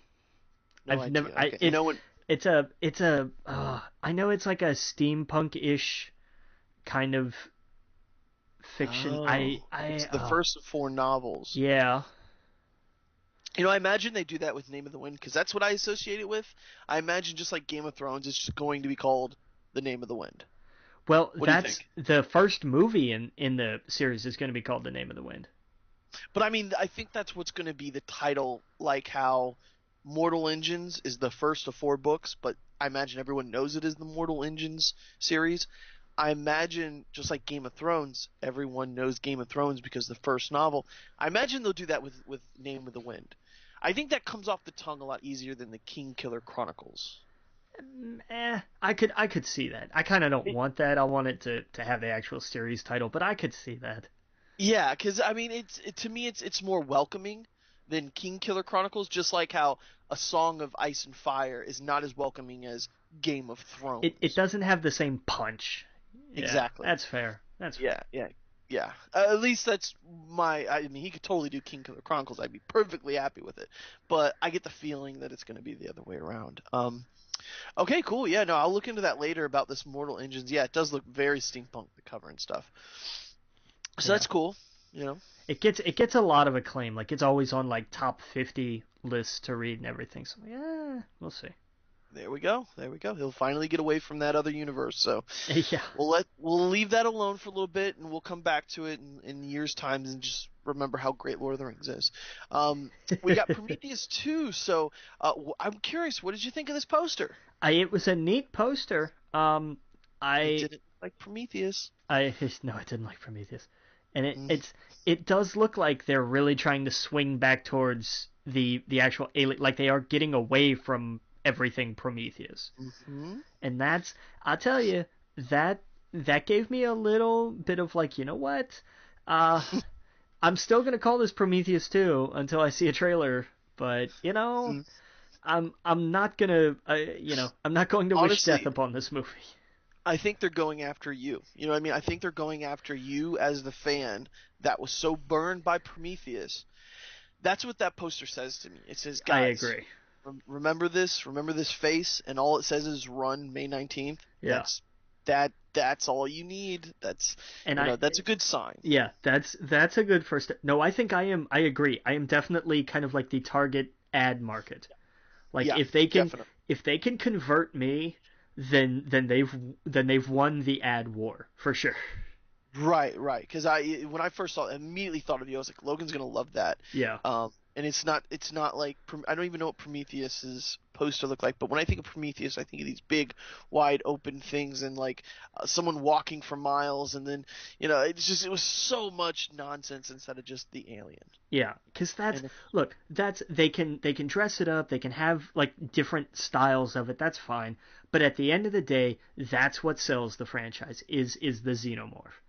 No I've idea. never. Okay. It's a. I know it's like a steampunk-ish kind of fiction. Oh, it's the I first of 4 novels. Yeah. You know, I imagine they do that with Name of the Wind because that's what I associate it with. I imagine just like Game of Thrones, it's just going to be called The Name of the Wind. Well, What that's the first movie in the series is going to be called The Name of the Wind. But I mean, I think that's what's going to be the title, like how Mortal Engines is the first of 4 books, but I imagine everyone knows it as the Mortal Engines series. I imagine, just like Game of Thrones, everyone knows Game of Thrones because the first novel. I imagine they'll do that with Name of the Wind. I think that comes off the tongue a lot easier than the Kingkiller Chronicles. I could see that. I kind of don't want that. I want it to have the actual series title, but I could see that. Yeah, because I mean, to me, it's more welcoming than Kingkiller Chronicles. Just like how A Song of Ice and Fire is not as welcoming as Game of Thrones. It doesn't have the same punch. Yeah, exactly. That's fair. That's fair. Yeah. At least that's my. I mean, he could totally do Kingkiller Chronicles. I'd be perfectly happy with it. But I get the feeling that it's going to be the other way around. Okay, cool. Yeah, no, I'll look into that later about this Mortal Engines. Yeah, it does look very steampunk, the cover and stuff. So that's cool. You know, it gets a lot of acclaim. Like it's always on like top 50 lists to read and everything. So yeah, we'll see. There we go. He'll finally get away from that other universe. So yeah, we'll leave that alone for a little bit, and we'll come back to it in years' time and just remember how great Lord of the Rings is. We got Prometheus 2. So I'm curious, what did you think of this poster? It was a neat poster. I didn't like Prometheus. No, I didn't like Prometheus, and it does look like they're really trying to swing back towards the actual alien, like they are getting away from everything Prometheus. Mm-hmm. And I'll tell you, that gave me a little bit of like, you know what? I'm still going to call this Prometheus 2 until I see a trailer, but you know, I'm not going to I'm not going to wish death upon this movie. I think they're going after you. You know what I mean? I think they're going after you as the fan that was so burned by Prometheus. That's what that poster says to me. It says, guys, I agree. Remember this face, and all it says is run May 19th. Yeah. That's all you need. That's a good sign. Yeah, that's a good first step. No, I think I agree. I am definitely kind of like the target ad market. Like if they can convert me, then they've won the ad war for sure. Right. Because when I first saw it, I immediately thought of you. I was like, Logan's gonna love that. Yeah. And it's not like, I don't even know what Prometheus's poster looked like, but when I think of Prometheus, I think of these big, wide open things and like someone walking for miles, and then it was so much nonsense instead of just the alien. Yeah, because they can dress it up, they can have like different styles of it. That's fine, but at the end of the day, that's what sells the franchise is the xenomorph.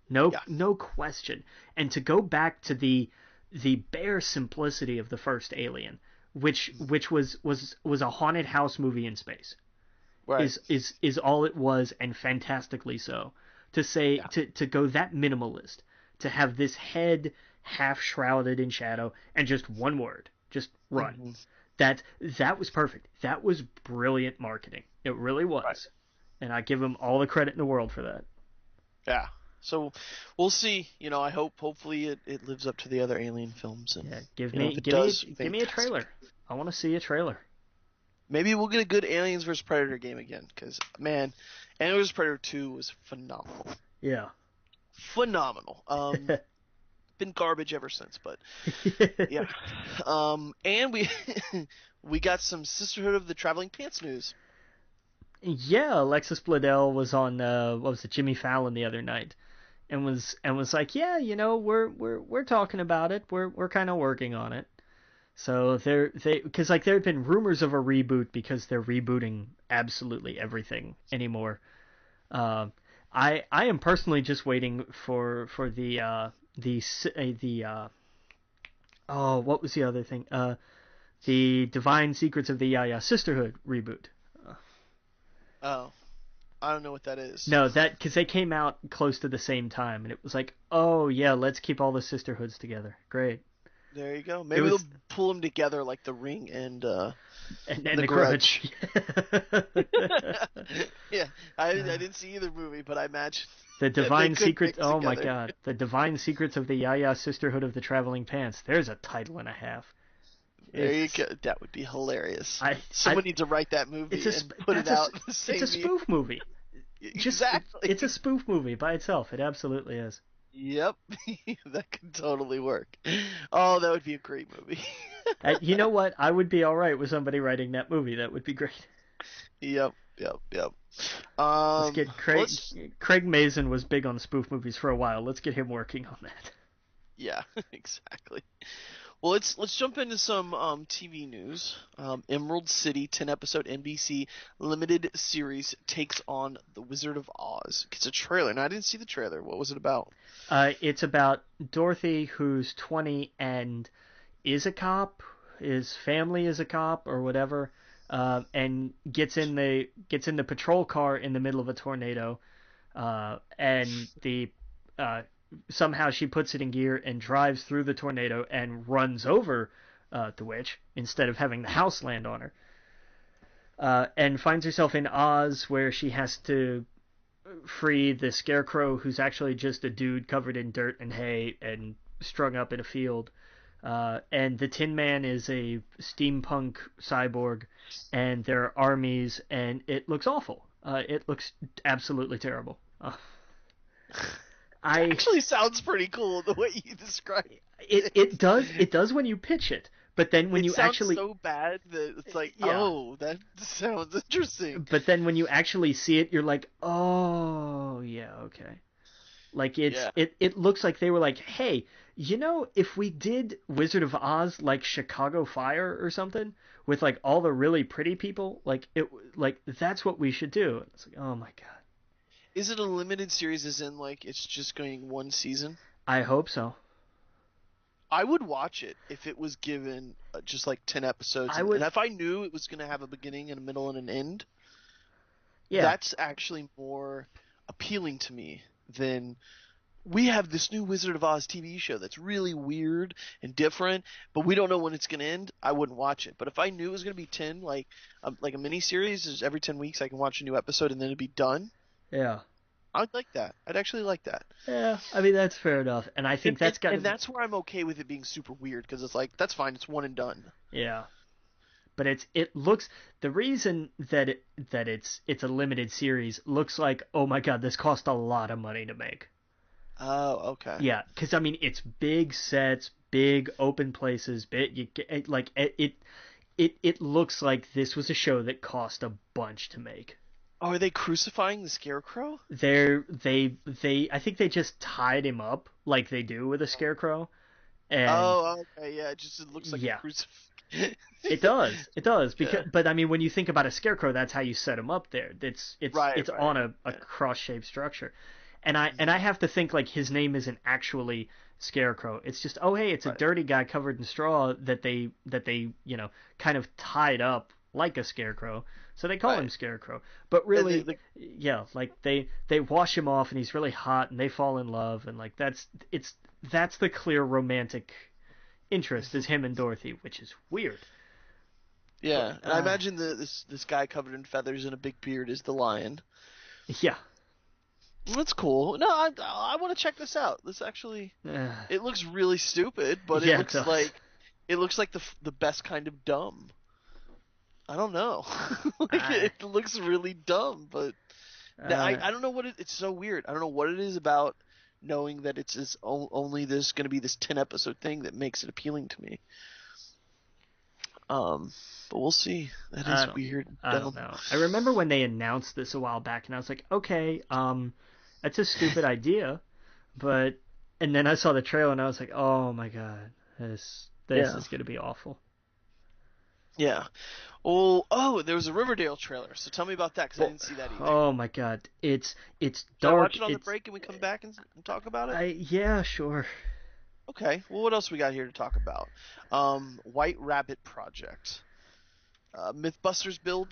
No question. And to go back to the bare simplicity of the first Alien, which was a haunted house movie in space, right, is all it was, and fantastically so. To say to go that minimalist, to have this head half shrouded in shadow and just one word, just run. Mm-hmm. That was perfect. That was brilliant marketing. It really was, right. And I give them all the credit in the world for that. Yeah. So we'll see. I hopefully it lives up to the other Alien films. And, give me a trailer. I want to see a trailer. Maybe we'll get a good Aliens vs Predator game again, because man, Aliens vs Predator 2 was phenomenal. Yeah. Phenomenal. Been garbage ever since, but yeah. And we we got some Sisterhood of the Traveling Pants news. Yeah, Alexis Bledel was on what was it, Jimmy Fallon the other night, and was like, yeah, we're talking about it. We're kind of working on it. So because like there had been rumors of a reboot because they're rebooting absolutely everything anymore. I am personally just waiting for the oh, what was the other thing? The Divine Secrets of the Yaya Sisterhood reboot. Oh, I don't know what that is. No, that because they came out close to the same time, and it was like, oh yeah, let's keep all the sisterhoods together. Great. There you go. Maybe they'll pull them together like The Ring and the Grudge. Yeah, I didn't see either movie, but I imagine the Divine Secrets. Oh my god, the Divine Secrets of the Yaya Sisterhood of the Traveling Pants. There's a title and a half. There you go. That would be hilarious. Someone needs to write that movie and put it out. It's a spoof movie. Exactly. It's a spoof movie by itself. It absolutely is. Yep, that could totally work. Oh, that would be a great movie. You know what? I would be all right with somebody writing that movie. That would be great. Yep. Let's get Craig. Craig Mazin was big on spoof movies for a while. Let's get him working on that. Yeah, exactly. Well, let's jump into some TV news. Emerald City 10-episode NBC limited series takes on The Wizard of Oz. It's a trailer, and I didn't see the trailer. What was it about? It's about Dorothy, who's 20 and is a cop. His family is a cop or whatever, and gets in the patrol car in the middle of a tornado, and somehow she puts it in gear and drives through the tornado and runs over the witch instead of having the house land on her. And finds herself in Oz, where she has to free the scarecrow, who's actually just a dude covered in dirt and hay and strung up in a field. And the Tin Man is a steampunk cyborg, and there are armies, and it looks awful. It looks absolutely terrible. It actually sounds pretty cool the way you describe it. It does when you pitch it, but then when you actually so bad that it's like, oh, that sounds interesting. But then when you actually see it, you're like, oh yeah, okay. Like it looks like they were like, hey, if we did Wizard of Oz like Chicago Fire or something with like all the really pretty people, like that's what we should do. And it's like, oh my god. Is it a limited series as in, like, it's just going one season? I hope so. I would watch it if it was given just, like, 10 episodes. And if I knew it was going to have a beginning and a middle and an end, that's actually more appealing to me than we have this new Wizard of Oz TV show that's really weird and different, but we don't know when it's going to end. I wouldn't watch it. But if I knew it was going to be 10, like a mini-series, every 10 weeks I can watch a new episode and then it'd be done. Yeah. I'd like that. I'd actually like that. Yeah, I mean, that's fair enough. And I think that's got to And that's where I'm okay with it being super weird, because it's like, that's fine, it's one and done. Yeah. But it looks, the reason that it's a limited series looks like, oh my god, this cost a lot of money to make. Oh, okay. Yeah, because I mean, it's big sets, big open places, it looks like this was a show that cost a bunch to make. Oh, are they crucifying the scarecrow? I think they just tied him up like they do with a scarecrow. And okay, yeah, it looks like a crucifix. It does. Because, but I mean, when you think about a scarecrow, that's how you set him up there. It's on a cross-shaped structure, and I have to think like his name isn't actually Scarecrow. It's just, oh hey, it's a dirty guy covered in straw that they kind of tied up like a scarecrow. So they call him Scarecrow. But really, they wash him off and he's really hot and they fall in love, and like that's the clear romantic interest is him and Dorothy, which is weird. Yeah, and I imagine this guy covered in feathers and a big beard is the lion. Yeah. That's cool. No, I want to check this out. This actually, it looks really stupid, but it looks like the best kind of dumb. I don't know. Like I, it looks really dumb, but uh, I don't know what it's so weird. I don't know what it is about knowing that only this going to be this 10 episode thing that makes it appealing to me. But we'll see. That is weird, I don't dumb. know. I remember when they announced this a while back, and I was like, okay, that's a stupid idea, but and then I saw the trailer, and I was like, oh my god, this Yeah. is gonna be awful. Yeah. Oh, there was a Riverdale trailer. So tell me about that because I Well, didn't see that either. oh my god, it's Should I dark. watch it on the break and we come back and talk about it? Yeah, sure. Okay. Well, what else we got here to talk about? White Rabbit Project. MythBusters build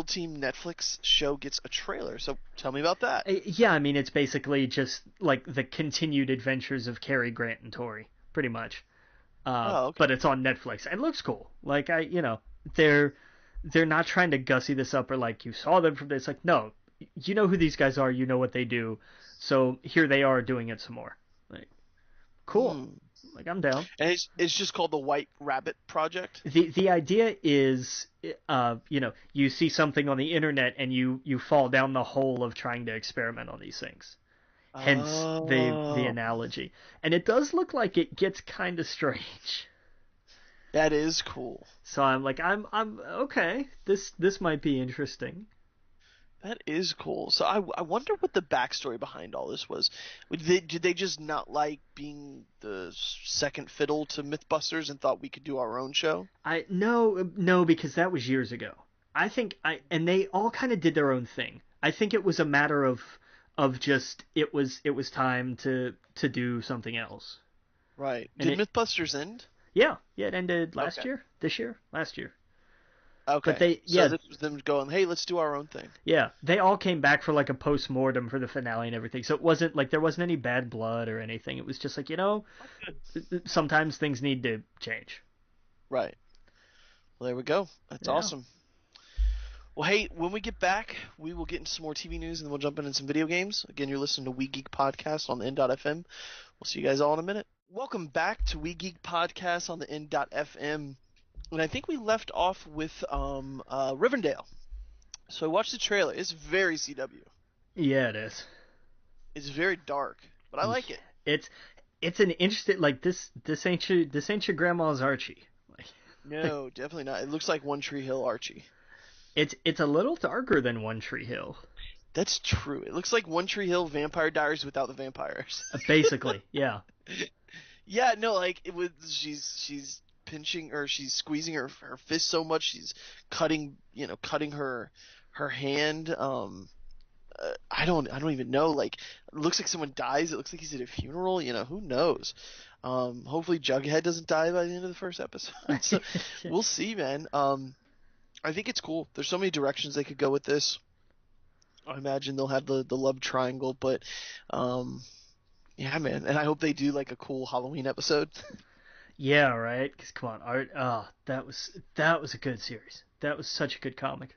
team Netflix show gets a trailer. So tell me about that. Yeah, I mean it's basically just like the continued adventures of Cary Grant and Tori, pretty much. Oh, okay. But it's on Netflix and looks cool. Like they're not trying to gussy this up or like you saw them from this. Like no, you know who these guys are, you know what they do, so here they are doing it some more. Like cool. Like I'm down. And it's just called the White Rabbit Project. The idea is, you see something on the internet and you fall down the hole of trying to experiment on these things. Hence the analogy, and it does look like it gets kind of strange. That is cool. So I'm like, I'm okay. This might be interesting. That is cool. So I wonder what the backstory behind all this was. Did they just not like being the second fiddle to MythBusters and thought we could do our own show? No, because that was years ago. I think and they all kind of did their own thing. I think it was a matter of just it was time to do something else. Right. Did MythBusters end? Yeah, it ended last year, last year. Okay. So this was them going, hey, let's do our own thing. Yeah, they all came back for like a post-mortem for the finale and everything. So it wasn't like there wasn't any bad blood or anything. It was just like, sometimes things need to change. Right. Well, there we go. That's awesome. Well, hey, when we get back, we will get into some more TV news and then we'll jump into some video games. Again, you're listening to We Geek Podcast on the N.FM. We'll see you guys all in a minute. Welcome back to We Geek Podcast on the N.FM. And I think we left off with Rivendell. So I watched the trailer. It's very CW. Yeah, it is. It's very dark, but I like it. It's an interesting this ain't your grandma's Archie. No, definitely not. It looks like One Tree Hill Archie. It's a little darker than One Tree Hill. That's true. It looks like One Tree Hill Vampire Diaries without the vampires. Basically, yeah. Yeah, no, like she's pinching or she's squeezing her fist so much she's cutting her hand. I don't even know. Like, it looks like someone dies. It looks like he's at a funeral. Who knows? Hopefully Jughead doesn't die by the end of the first episode. So we'll see, man. I think it's cool. There's so many directions they could go with this. I imagine they'll have the love triangle, but yeah, man. And I hope they do like a cool Halloween episode. Yeah, right. Because come on, Art. Oh, that was a good series. That was such a good comic.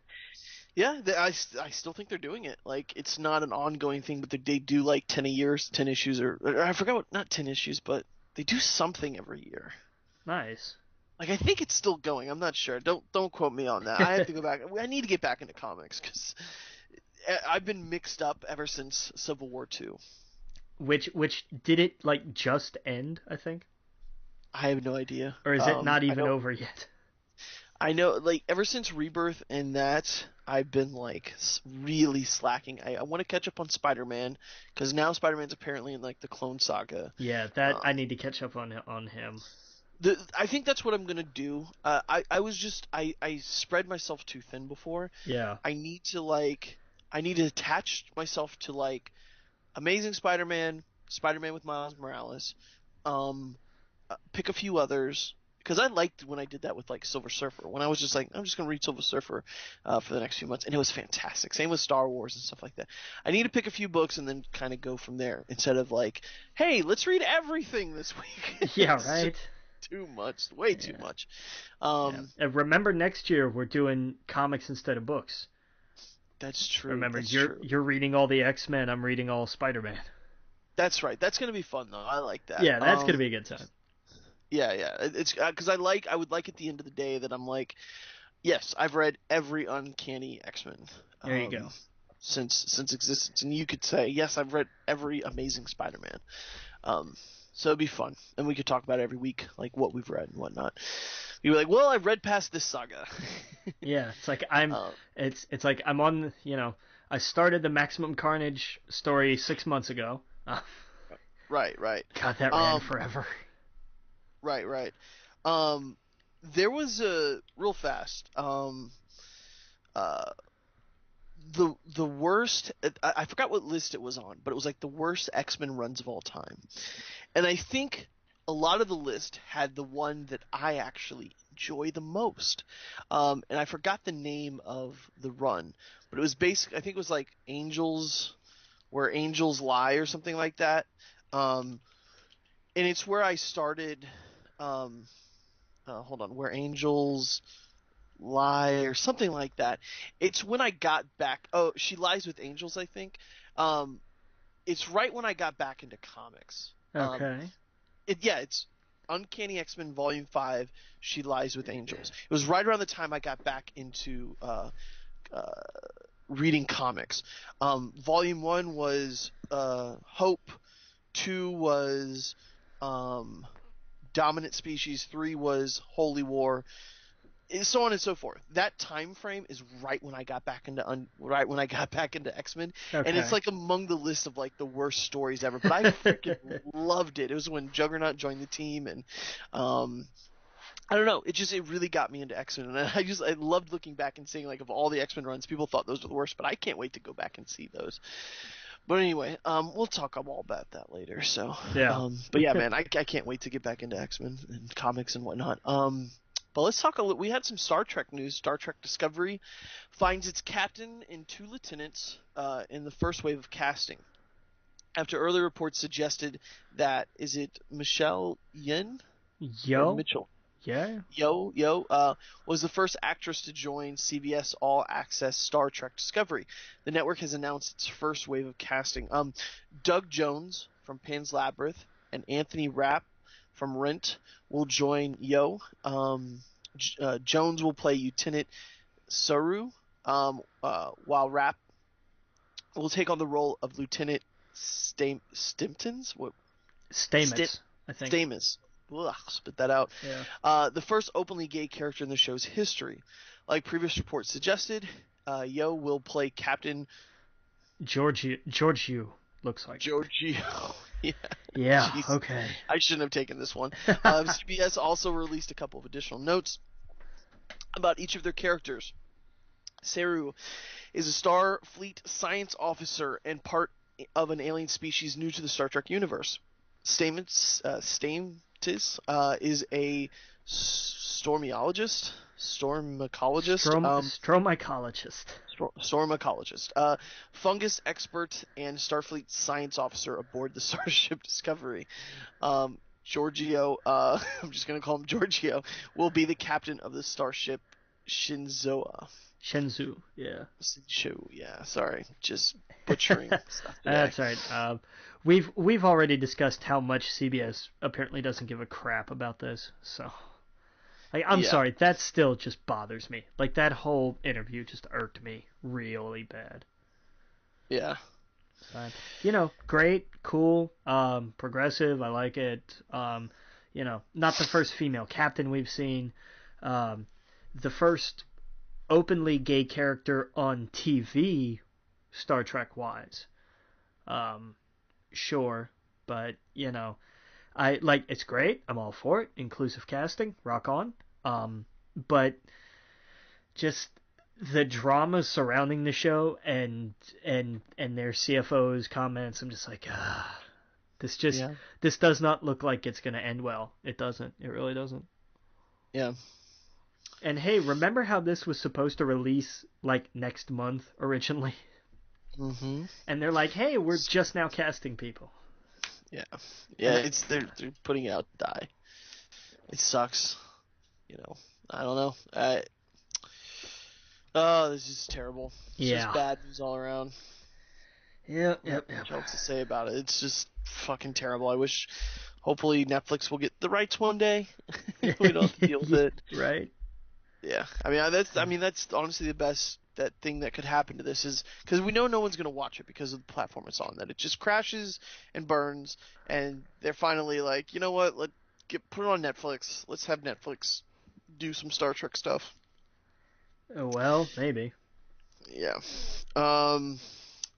Yeah, I still think they're doing it. Like, it's not an ongoing thing, but they do like 10 a year, 10 issues, or I forgot what, not 10 issues, but they do something every year. Nice. Like, I think it's still going. I'm not sure. Don't quote me on that. I have to go back. I need to get back into comics because I've been mixed up ever since Civil War II. Which did it like just end? I think. I have no idea. Or is it not even over yet? I know, like, ever since Rebirth and that, I've been, like, really slacking. I want to catch up on Spider-Man, because now Spider-Man's apparently in, like, the Clone Saga. Yeah, I need to catch up on him. I think that's what I'm going to do. I spread myself too thin before. Yeah. I need to attach myself to, like, Amazing Spider-Man, Spider-Man with Miles Morales, pick a few others, because I liked when I did that with like Silver Surfer, when I was just like, I'm just gonna read Silver Surfer for the next few months, and it was fantastic. Same with Star Wars and stuff like that. I need to pick a few books and then kind of go from there, instead of like, hey, let's read everything this week. Yeah, right. Too much, way too much. And remember, next year we're doing comics instead of books. That's true. Remember, you're reading all the X-Men, I'm reading all Spider-Man. That's right. That's gonna be fun though. I like that. Yeah, that's gonna be a good time. Yeah. It's because I would like at the end of the day that I'm like, Yes, I've read every Uncanny X-Men. There you go. Since existence, and you could say yes, I've read every Amazing Spider-Man. So it'd be fun, and we could talk about it every week, like what we've read and whatnot. You'd be like, well, I've read past this saga. Yeah, it's like it's like I'm on. I started the Maximum Carnage story 6 months ago. Right. God, that ran forever. Right. There was a real fast. The worst. I forgot what list it was on, but it was like the worst X-Men runs of all time, and I think a lot of the list had the one that I actually enjoy the most. And I forgot the name of the run, but it was basic. I think it was like Angels, where Angels Lie, or something like that. And it's where I started. Hold on, where Angels Lie, or something like that. It's when I got back. Oh, She Lies with Angels, I think. It's right when I got back into comics. Okay. It's Uncanny X-Men Volume 5, She Lies with Angels. It was right around the time I got back into reading comics. Volume 1 was Hope, 2 was Dominant Species, 3 was Holy War, so on and so forth. That time frame is right when I got back into X-Men, Okay. and it's like among the list of like the worst stories ever. But I freaking loved it. It was when Juggernaut joined the team, and I don't know. It really got me into X-Men, and I loved looking back and seeing like of all the X-Men runs, people thought those were the worst, but I can't wait to go back and see those. But anyway, we'll talk all about that later. So yeah. But yeah, man, I can't wait to get back into X-Men and comics and whatnot. But let's talk a little. We had some Star Trek news. Star Trek Discovery finds its captain and 2 lieutenants in the first wave of casting, after early reports suggested that, is it Michelle Yen? Yo. Or Mitchell? Yeah. Yo was the first actress to join CBS All Access Star Trek Discovery. The network has announced its first wave of casting. Doug Jones from Pan's Labyrinth and Anthony Rapp from Rent will join Yo. Jones will play Lieutenant Saru, while Rapp will take on the role of Lieutenant Stamets. I think. Stamets. Ugh, spit that out. Yeah. The first openly gay character in the show's history. Like previous reports suggested, Yo will play Captain Giorgio looks like. Giorgio. Yeah. Yeah. Jeez. Okay. I shouldn't have taken this one. CBS also released a couple of additional notes about each of their characters. Saru is a Starfleet science officer and part of an alien species new to the Star Trek universe. Stamets is a stormicologist. Stormicologist. Fungus expert and Starfleet science officer aboard the Starship Discovery. Giorgio, I'm just going to call him Giorgio, will be the captain of the starship Shinzo, yeah. Sorry, just butchering stuff today. That's right. We've already discussed how much CBS apparently doesn't give a crap about this. So, I'm sorry, that still just bothers me. Like, that whole interview just irked me really bad. Yeah. But, great, cool, progressive. I like it. Not the first female captain we've seen. The first openly gay character on TV, Star Trek wise. Sure, but it's great. I'm all for it. Inclusive casting, rock on. But just the drama surrounding the show and their CFO's comments, I'm just like, this does not look like it's gonna end well. It doesn't. It really doesn't. Yeah. And hey, remember how this was supposed to release like next month originally? Mm-hmm. And they're like, hey, we're just now casting people. Yeah. They're putting out die. It sucks. I don't know. This is terrible. It's just bad news all around. Yep. Much else to say about it. It's just fucking terrible. I wish, hopefully, Netflix will get the rights one day. We don't have to deal with it. Right. Yeah, that's honestly the best that thing that could happen to this is because we know no one's gonna watch it because of the platform it's on. That it just crashes and burns, and they're finally like, you know what? Put it on Netflix. Let's have Netflix do some Star Trek stuff. Oh, well, maybe. Yeah. All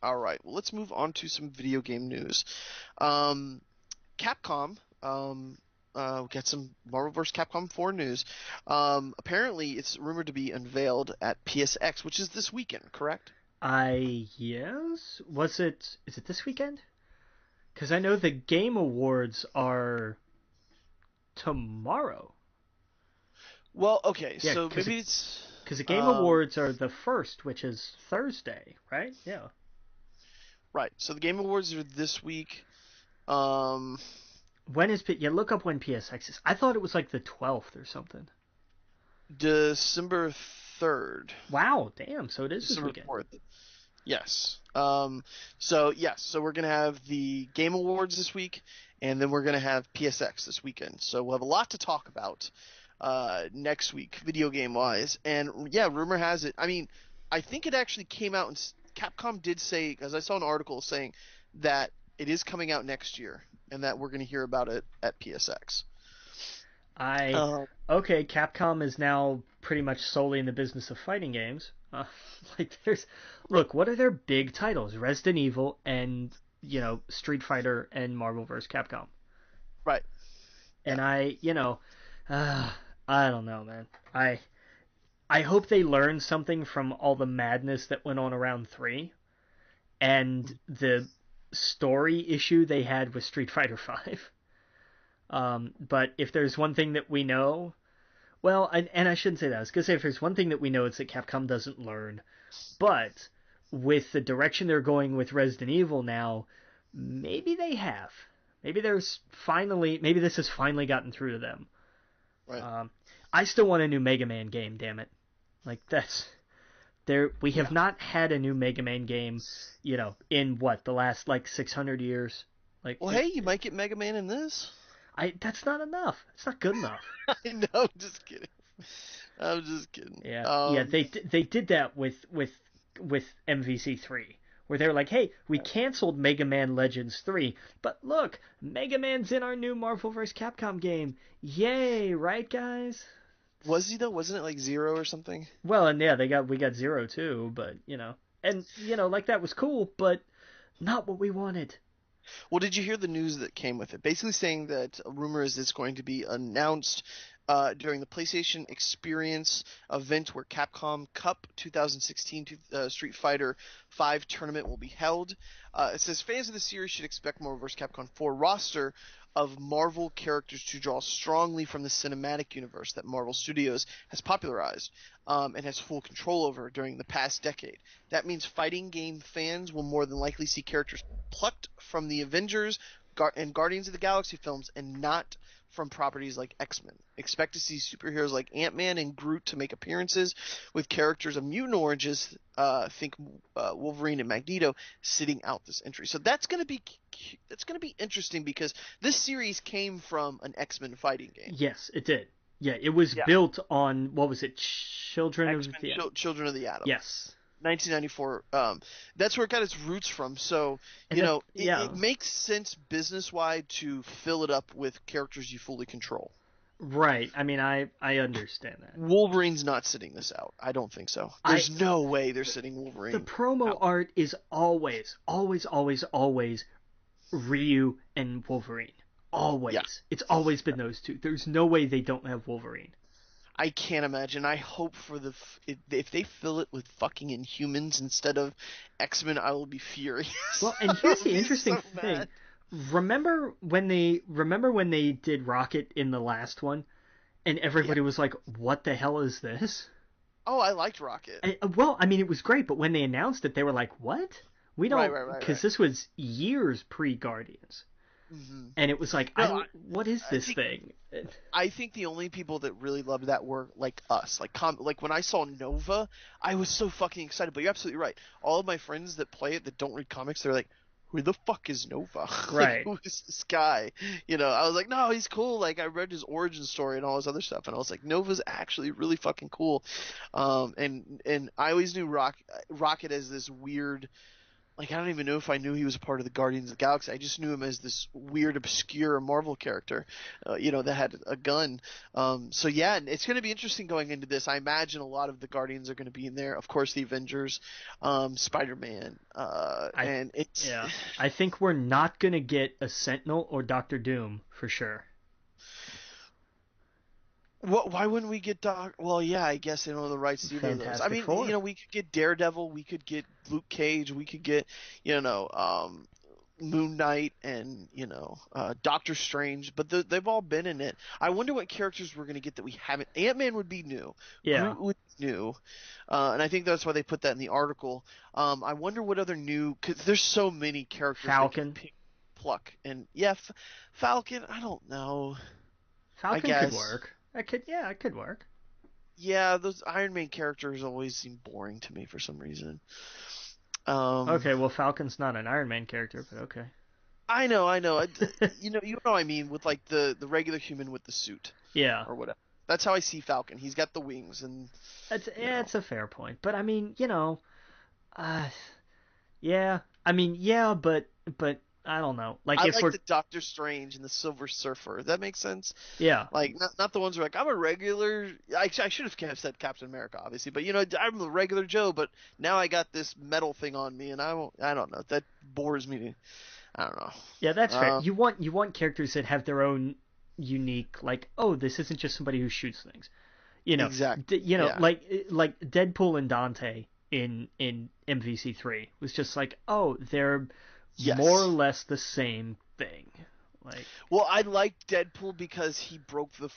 right. Well, let's move on to some video game news. Capcom. We got some Marvel vs. Capcom 4 news. Apparently, it's rumored to be unveiled at PSX, which is this weekend, correct? Yes. Is it this weekend? Because I know the Game Awards are tomorrow. Well, okay, Yeah, so maybe it's because the Game Awards are the first, which is Thursday, right? Yeah. right. So the Game Awards are this week. Um, When is yeah? Look up when PSX is. I thought it was like the 12th or something. December 3rd. Wow, damn! So it is December this weekend. 4th. Yes. So we're gonna have the Game Awards this week, and then we're gonna have PSX this weekend. So we'll have a lot to talk about next week, video game wise. And yeah, rumor has it. I mean, I think it actually came out, and Capcom did say, because I saw an article saying that it is coming out next year, and that we're gonna hear about it at PSX. Okay, Capcom is now pretty much solely in the business of fighting games. Look, what are their big titles? Resident Evil and Street Fighter and Marvel vs. Capcom. Right. And I don't know, man. I hope they learn something from all the madness that went on around 3 and the story issue they had with Street Fighter 5. But if there's one thing that we know, well, and I shouldn't say that. I was going to say if there's one thing that we know, it's that Capcom doesn't learn. But with the direction they're going with Resident Evil now, maybe they have. Maybe this has finally gotten through to them. Right. I still want a new Mega Man game, damn it. Like, we have not had a new Mega Man game, in the last, 600 years. Well, hey, you might get Mega Man in this. That's not enough. It's not good enough. I know, I'm just kidding. Yeah, they did that with MVC3, where they're like, hey, we canceled Mega Man Legends 3, but look, Mega Man's in our new Marvel vs. Capcom game. Yay, right, guys? Was he though? Wasn't it like Zero or something? Well, and yeah, we got Zero too, but that was cool, but not what we wanted. Well, did you hear the news that came with it? Basically saying that a rumor is it's going to be announced during the PlayStation Experience event where Capcom Cup 2016 Street Fighter 5 tournament will be held. It says fans of the series should expect Marvel vs. Capcom 4 roster of Marvel characters to draw strongly from the cinematic universe that Marvel Studios has popularized and has full control over during the past decade. That means fighting game fans will more than likely see characters plucked from the Avengers and Guardians of the Galaxy films and not from properties like X-Men. Expect to see superheroes like Ant-Man and Groot to make appearances, with characters of mutant origins, think Wolverine and Magneto, sitting out this entry. So that's going to be interesting because this series came from an X-Men fighting game. Yes, it did. Yeah, it was built on, what was it, Children of the Atom. Yes. 1994. That's where it got its roots from. So, it makes sense business-wide to fill it up with characters you fully control. Right. I mean, I understand that. Wolverine's not sitting this out. I don't think so. There's no way they're sitting Wolverine. The promo art is always Ryu and Wolverine. Always. Yeah. It's always been those two. There's no way they don't have Wolverine. I can't imagine. I hope if they fill it with fucking Inhumans instead of X-Men, I will be furious. Well, and here's the interesting thing. Mad. Remember when they did Rocket in the last one, and everybody was like, "What the hell is this?" Oh, I liked Rocket. Well, I mean, it was great, but when they announced it, they were like, "What? We don't," because this was years pre-Guardians. Mm-hmm. And it was like, what is this thing? I think the only people that really loved that were like us, like when I saw Nova, I was so fucking excited. But you're absolutely right. All of my friends that play it that don't read comics, they're like, who the fuck is Nova? Right. Who is this guy? I was like, no, he's cool. Like, I read his origin story and all this other stuff, and I was like, Nova's actually really fucking cool. And I always knew Rocket as this weird. Like, I don't even know if I knew he was a part of the Guardians of the Galaxy. I just knew him as this weird, obscure Marvel character, that had a gun. So yeah, and it's going to be interesting going into this. I imagine a lot of the Guardians are going to be in there. Of course, the Avengers, Spider-Man, and it's... Yeah. I think we're not going to get a Sentinel or Doctor Doom for sure. Why wouldn't we get Doc? Well, yeah, I guess they don't have the rights to either of those. I mean, Four. We could get Daredevil, we could get Luke Cage, we could get, Moon Knight and, Doctor Strange, but they've all been in it. I wonder what characters we're going to get that we haven't. Ant-Man would be new. Yeah. Groot would be new. And I think that's why they put that in the article. I wonder what other new, because there's so many characters. Falcon. Pluck. And, yeah, Falcon, I don't know. Falcon could work. It could work. Yeah, those Iron Man characters always seem boring to me for some reason. Okay, well, Falcon's not an Iron Man character, but okay. I know. you know what I mean with like the regular human with the suit. Yeah. Or whatever. That's how I see Falcon. He's got the wings and. It's a fair point, but I mean, yeah. I mean, yeah, but I don't know. Like I if like we're the Doctor Strange and the Silver Surfer. Does that make sense? Yeah. Like not the ones who are like, I'm a regular. I should have said Captain America, obviously, but I'm a regular Joe. But now I got this metal thing on me, and I don't know. That bores me. I don't know. Yeah, that's fair. You want characters that have their own unique, like, oh, this isn't just somebody who shoots things. Exactly. Like Deadpool and Dante in MVC3 was just like, oh, they're more or less the same thing. Like, well, I liked Deadpool because he broke the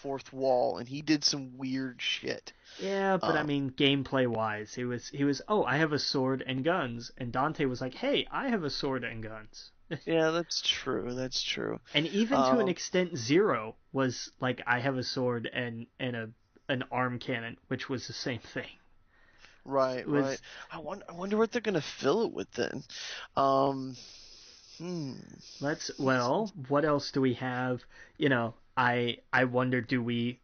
fourth wall and he did some weird shit. Yeah, but I mean, gameplay wise, he was oh, I have a sword and guns, and Dante was like, hey, I have a sword and guns. Yeah, that's true. That's true. And even to an extent, Zero was like, I have a sword and an arm cannon, which was the same thing. Right. I wonder what they're gonna fill it with then. What else do we have? I wonder, do we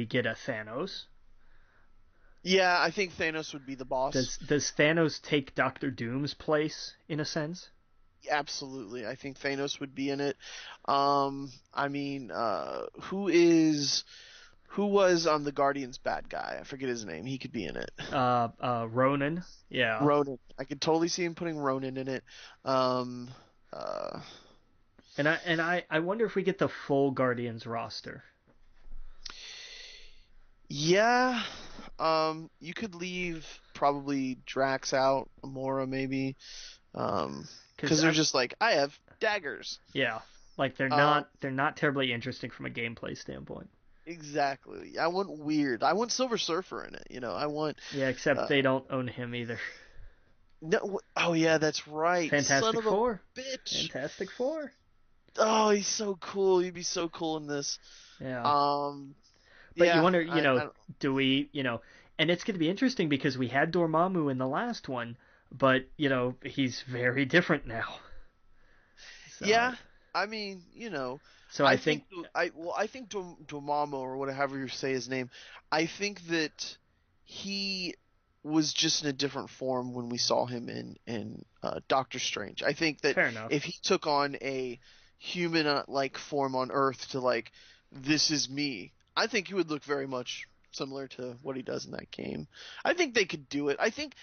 get a Thanos? Yeah, I think Thanos would be the boss. Does Thanos take Doctor Doom's place in a sense? Absolutely, I think Thanos would be in it. I mean, who was on the Guardians bad guy? I forget his name. He could be in it. Ronan. Yeah. Ronan. I could totally see him putting Ronan in it. And I wonder if we get the full Guardians roster. Yeah. You could leave probably Drax out, Gamora maybe. Because they're just like, I have daggers. Yeah. Like they're not terribly interesting from a gameplay standpoint. Exactly. I want weird. I want Silver Surfer in it. I want. Yeah, except they don't own him either. No. Oh yeah, that's right. Fantastic Four. Bitch. Fantastic Four. Oh, he's so cool. He'd be so cool in this. Yeah. But you wonder, do we, and it's going to be interesting because we had Dormammu in the last one, but he's very different now. So. Yeah. I mean, So I think Dormammu, or whatever you say his name, I think that he was just in a different form when we saw him in Doctor Strange. I think that if he took on a human like form on Earth to like, this is me, I think he would look very much similar to what he does in that game. I think they could do it. I think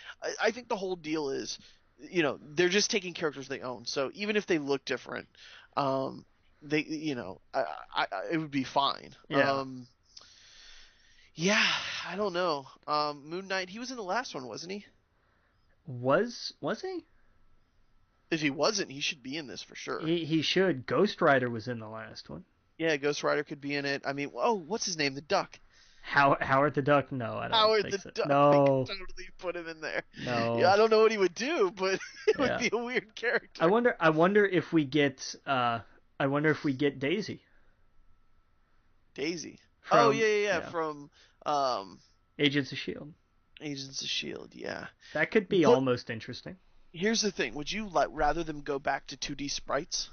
the whole deal is, they're just taking characters they own. So even if they look different, they, it would be fine. Yeah. Yeah, I don't know. Moon Knight, he was in the last one, wasn't he? Was he? If he wasn't, he should be in this for sure. He should. Ghost Rider was in the last one. Yeah, Ghost Rider could be in it. I mean, what's his name? The Duck. Howard the Duck? No, I don't Howard think the so. Duck. No. I could totally put him in there. No. Yeah, I don't know what he would do, but it would be a weird character. I wonder if we get Daisy. Daisy. From, from Agents of S.H.I.E.L.D. Agents of S.H.I.E.L.D., yeah. That could be almost interesting. Here's the thing: would you rather them go back to 2D sprites?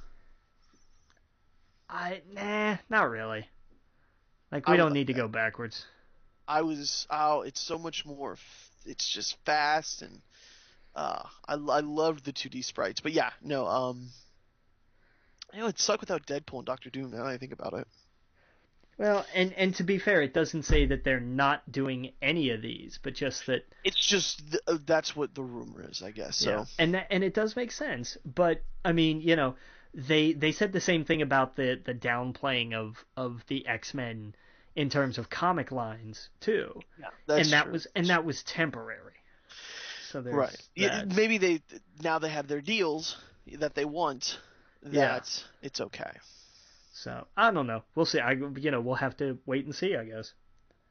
Nah, not really. Like, I we would don't like need to that. go backwards. It's so much more. It's just fast and I loved the 2D sprites, but yeah, no, it'd suck without Deadpool and Doctor Doom. Now that I think about it. Well, and to be fair, it doesn't say that they're not doing any of these, but just that. It's just that's what the rumor is, I guess. Yeah, So and it does make sense. But I mean, they said the same thing about the downplaying of the X-Men in terms of comic lines too, yeah, that's true. That was temporary. So Right. there's Yeah, that. maybe now they have their deals that they want. Yeah. That it's okay. So I don't know. We'll see. We'll have to wait and see, I guess.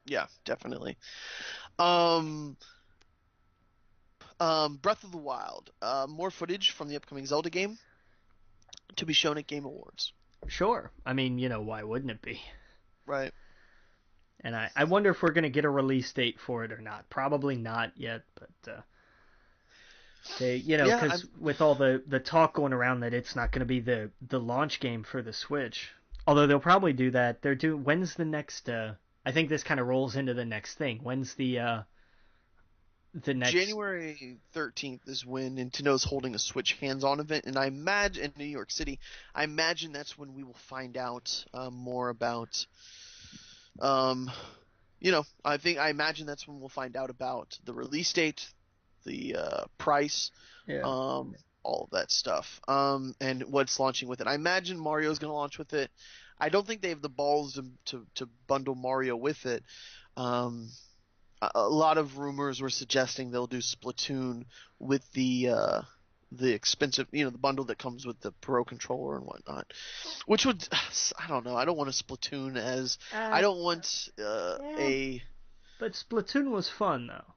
Yeah, definitely. Um, Breath of the Wild. More footage from the upcoming Zelda game to be shown at Game Awards. Sure. I mean, why wouldn't it be? Right. And I wonder if we're gonna get a release date for it or not. Probably not yet, but they, Yeah, because with all the talk going around that it's not gonna be the launch game for the Switch. Although they'll probably do that. When's the next? I think this kind of rolls into the next thing. When's the next? January 13th is when Nintendo's holding a Switch hands-on event, and I imagine in New York City, I imagine that's when we will find out more about. I imagine that's when we'll find out about the release date, the price, Yeah. all of that stuff, and what's launching with it. I imagine Mario's going to launch with it. I don't think they have the balls to bundle Mario with it. A lot of rumors were suggesting they'll do Splatoon with the expensive, the bundle that comes with the Pro controller and whatnot, which would, I don't know. I don't want a Splatoon as I don't want a. But Splatoon was fun though.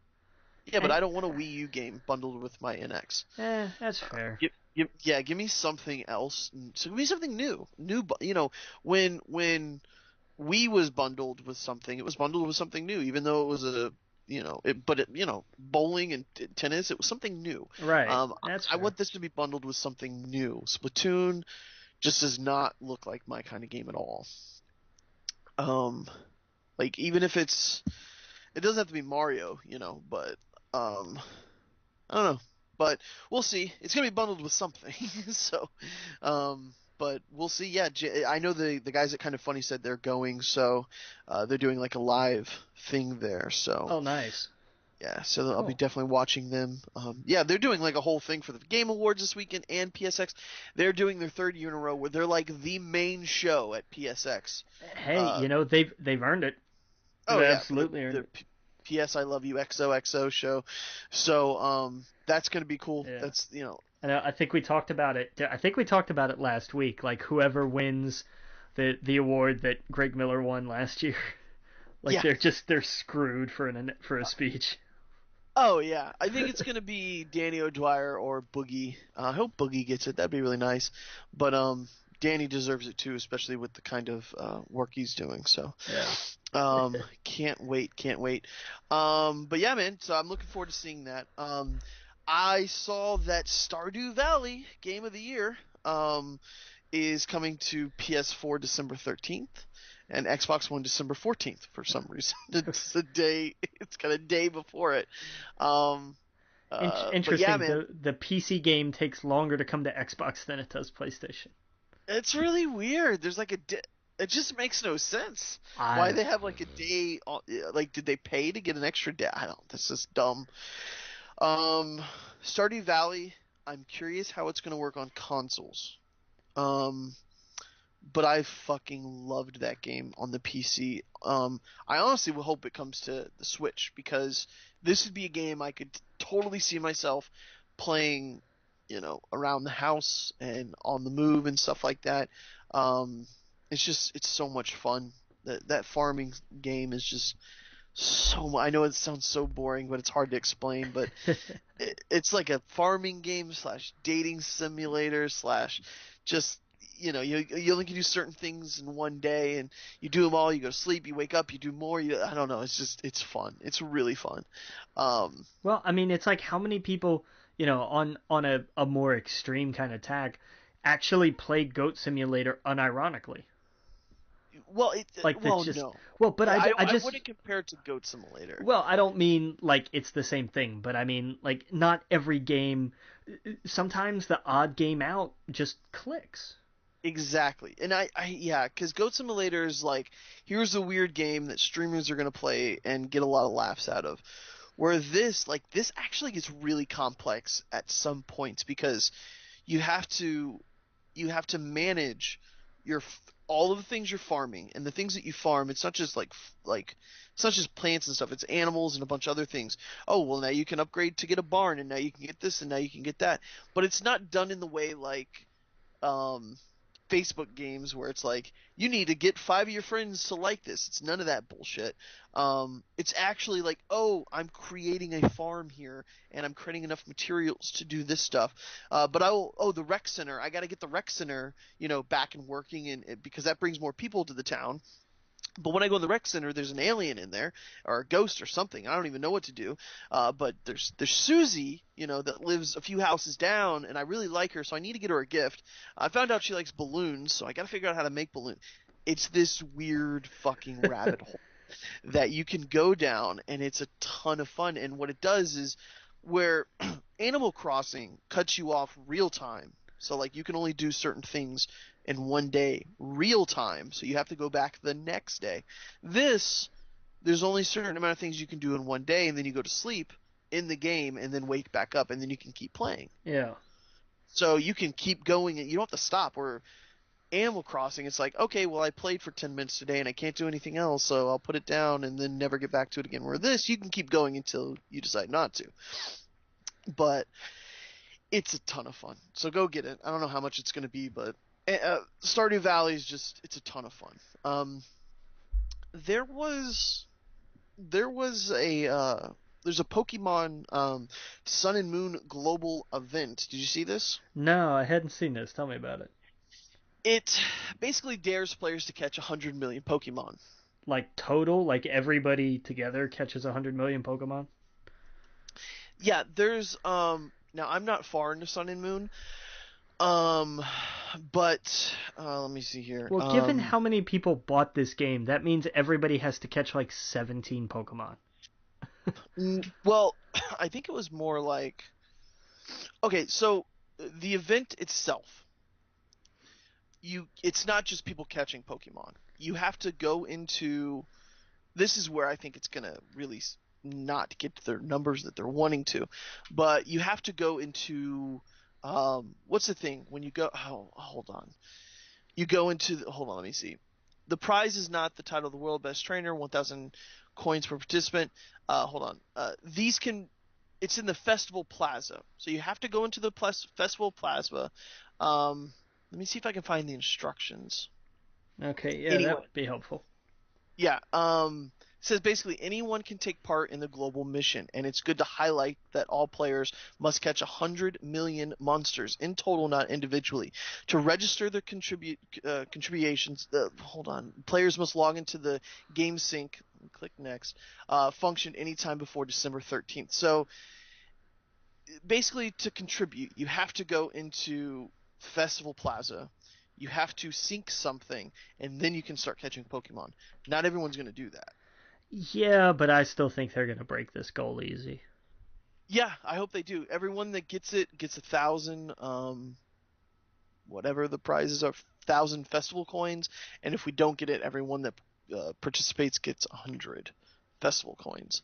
Yeah, but I don't want a Wii U game bundled with my NX. That's fair. Give me something else. So give me something new. When Wii was bundled with something, it was bundled with something new, even though it was bowling and tennis, it was something new. Right. That's fair. I want this to be bundled with something new. Splatoon just does not look like my kind of game at all. Like even if it doesn't have to be Mario, but I don't know. But we'll see. It's gonna be bundled with something. So, but we'll see. Yeah, I know the guys at Kind of Funny said they're going, so they're doing like a live thing there. So. Oh, nice. Yeah, so I'll be definitely watching them. Yeah, they're doing like a whole thing for the Game Awards this weekend and PSX. They're doing their third year in a row where they're like the main show at PSX. Hey, they've earned it. Oh They've yeah, absolutely earned it. PS I Love You XOXO show. So that's gonna be cool. Yeah. That's I think we talked about it. I think we talked about it last week. Like whoever wins the award that Greg Miller won last year, like yeah. they're screwed for a speech. Oh yeah, I think it's gonna be Danny O'Dwyer or Boogie. I hope Boogie gets it. That'd be really nice. But Danny deserves it too, especially with the kind of work he's doing. So yeah. Can't wait. But yeah, man. So I'm looking forward to seeing that. I saw that Stardew Valley Game of the Year is coming to PS4 December 13th and Xbox One December 14th for some reason. It's got a day before it. Interesting. Yeah, man. The PC game takes longer to come to Xbox than it does PlayStation. It's really weird. There's like it just makes no sense. Why they have like a day? Like, did they pay to get an extra day? I don't. That's just dumb. Stardew Valley. I'm curious how it's gonna work on consoles. But I fucking loved that game on the PC. I honestly will hope it comes to the Switch because this would be a game I could totally see myself playing, around the house and on the move and stuff like that. It's so much fun. That farming game is just so. I know it sounds so boring, but it's hard to explain. But it's like a farming game / dating simulator / just. You only can do certain things in one day, and you do them all. You go to sleep, you wake up, you do more. I don't know. It's fun. It's really fun. Well, I mean, it's like how many people, on a more extreme kind of tag, actually played Goat Simulator unironically. Well, Like that's well, just no. well, but Yeah, I I just wouldn't compare it to Goat Simulator. well, I don't mean like it's the same thing, but I mean like not every game. Sometimes the odd game out just clicks. Exactly. And yeah, because Goat Simulator is like, here's a weird game that streamers are going to play and get a lot of laughs out of. Where this actually gets really complex at some points because you have to manage your all of the things you're farming, and the things that you farm, it's not just like it's not just plants and stuff, it's animals and a bunch of other things. Oh, well, now you can upgrade to get a barn, and now you can get this, and now you can get that. But it's not done in the way like um Facebook games where it's like you need to get 5 of your friends to like this. It's none of that bullshit. It's actually like, oh, I'm creating a farm here and I'm creating enough materials to do this stuff. But the rec center. I got to get the rec center, back and working, and because that brings more people to the town. But when I go in the rec center, there's an alien in there, or a ghost or something. I don't even know what to do. But there's Susie, that lives a few houses down, and I really like her, so I need to get her a gift. I found out she likes balloons, so I got to figure out how to make balloons. It's this weird fucking rabbit hole that you can go down, and it's a ton of fun. And what it does is, where Animal Crossing cuts you off real time, so like you can only do certain things in one day, real time, so you have to go back the next day. There's only a certain amount of things you can do in one day, and then you go to sleep in the game, and then wake back up, and then you can keep playing. Yeah. So you can keep going, and you don't have to stop. Where Animal Crossing, it's like, okay, well, I played for 10 minutes today, and I can't do anything else, so I'll put it down, and then never get back to it again. Where this, you can keep going until you decide not to. But it's a ton of fun. So go get it. I don't know how much it's going to be, but Stardew Valley is it's a ton of fun. There was there's a Pokemon Sun and Moon global event. Did you see this? No, I hadn't seen this. Tell me about it. It basically dares players to catch 100 million Pokemon. Like total, like everybody together catches 100 million Pokemon. Yeah, there's now I'm not far into Sun and Moon. Um, but let me see here. Well, given how many people bought this game, that means everybody has to catch like 17 Pokemon. Well, I think it was more like, okay, so the event itself, it's not just people catching Pokemon. You have to go into, this is where I think it's gonna really not get to their numbers that they're wanting to, but you have to go into, what's the thing when you go? Oh, hold on. You go into hold on, let me see. The prize is not the title of the world best trainer, 1,000 coins per participant. Hold on. It's in the festival plaza, so you have to go into the festival plaza. Let me see if I can find the instructions. Okay, yeah, that Anyway, would be helpful. yeah. It says basically anyone can take part in the global mission, and it's good to highlight that all players must catch 100 million monsters in total, not individually. To register their contributions, hold on. Players must log into the GameSync. Click next. Function anytime before December 13th. So basically, to contribute, you have to go into Festival Plaza. You have to sync something, and then you can start catching Pokemon. Not everyone's going to do that. Yeah, but I still think they're gonna break this goal easy. Yeah, I hope they do. Everyone that gets it gets 1,000, whatever the prizes are, 1,000 festival coins, and if we don't get it, everyone that participates gets 100 festival coins.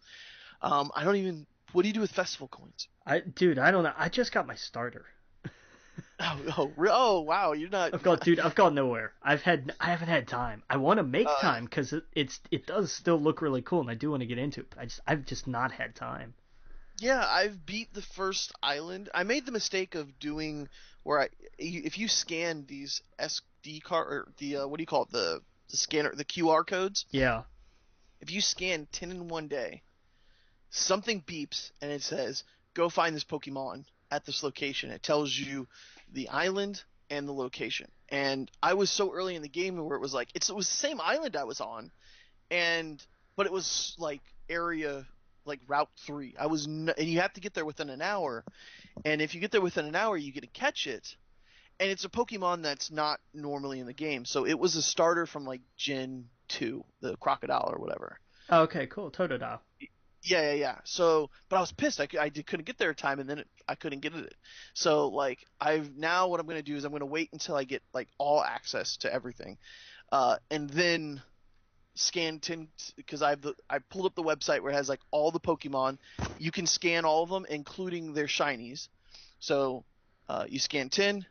I don't even. What do you do with festival coins? Dude, I don't know. I just got my starter. Oh, wow! You're not. I've gone nowhere. I haven't had time. I want to make time because it does still look really cool, and I do want to get into it. But I've just not had time. Yeah, I've beat the first island. I made the mistake of doing if you scan these SD card or the what do you call it, the scanner, the QR codes. Yeah. If you scan 10 in one day, something beeps and it says, "Go find this Pokemon at this location." It tells you the island and the location. And I was so early in the game where it was like it was the same island I was on, but it was like area like Route 3. And you have to get there within an hour. And if you get there within an hour, you get to catch it. And it's a Pokemon that's not normally in the game. So it was a starter from like Gen 2, the Crocodile or whatever. Oh, okay, cool. Totodile. Yeah. So, but I was pissed. Couldn't get there in time, and then I couldn't get it. So, like, what I'm gonna do is I'm gonna wait until I get like all access to everything, and then scan 10 because I pulled up the website where it has like all the Pokemon. You can scan all of them, including their shinies. So, you scan 10,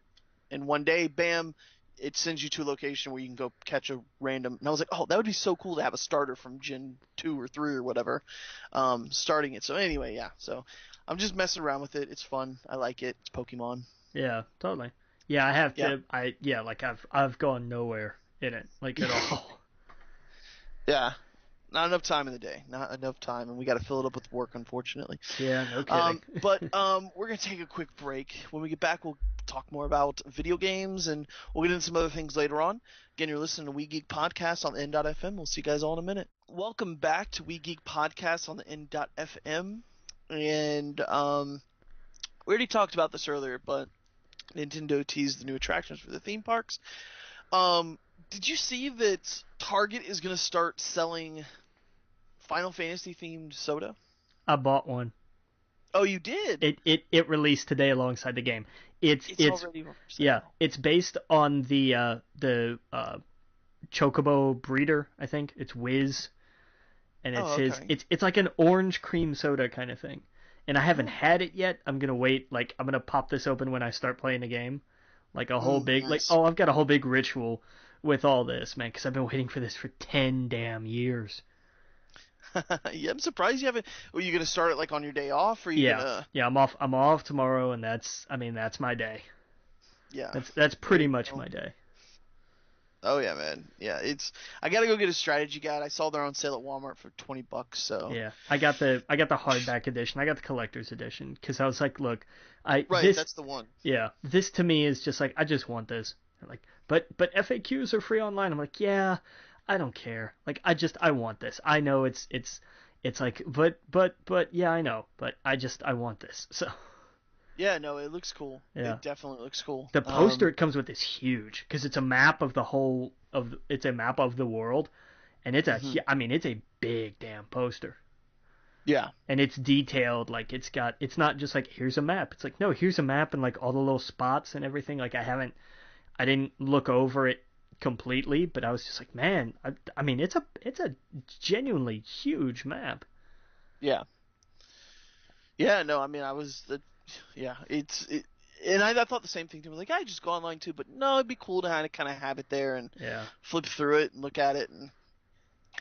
and one day, bam, it sends you to a location where you can go catch a random. And I was like, oh, that would be so cool to have a starter from Gen 2 or 3 or whatever, starting it. So anyway, yeah. So I'm just messing around with it. It's fun. I like it. It's Pokemon. Yeah, totally. Yeah, I have to. Like I've gone nowhere in it, like at all. Yeah. Not enough time in the day. Not enough time, and we got to fill it up with work, unfortunately. Yeah, no kidding. But we're gonna take a quick break. When we get back, we'll talk more about video games, and we'll get into some other things later on. Again, you're listening to We Geek Podcast on the N.FM. We'll see you guys all in a minute. Welcome back to We Geek Podcast on the N.FM, and we already talked about this earlier, but Nintendo teased the new attractions for the theme parks. Did you see that Target is going to start selling Final Fantasy themed soda? I bought one. Oh, you did? It released today alongside the game. It's already it's based on the Chocobo breeder, I think. It's Wiz, and it's like an orange cream soda kind of thing. And I haven't had it yet. I'm gonna wait. Like I'm gonna pop this open when I start playing the game. Like a whole big nice. I've got a whole big ritual with all this, man, because I've been waiting for this for 10 damn years. Yeah, I'm surprised you haven't. Are you gonna start it like on your day off, or gonna? Yeah, I'm off tomorrow, and that's my day. Yeah, that's pretty much my day. Oh yeah, man. Yeah, I gotta go get a strategy guide. I saw they're on sale at Walmart for $20. So yeah, I got the hardback edition. I got the collector's edition because I was like, look, that's the one. Yeah, this to me is just like I just want this. Like, but FAQs are free online. I'm like, yeah, I don't care. Like, I want this. I know it's like, but yeah, I know, but I want this. So. Yeah, no, it looks cool. Yeah. It definitely looks cool. The poster it comes with is huge because it's a map of the world, and it's it's a big damn poster. Yeah. And it's detailed, like it's not just like here's a map. It's like no, here's a map and like all the little spots and everything. Like I didn't look over it completely, but I was just like, man, it's a genuinely huge map. Yeah. Yeah, no, and I thought the same thing too. Like, I just go online too, but no, it'd be cool to kind of have it there and flip through it and look at it and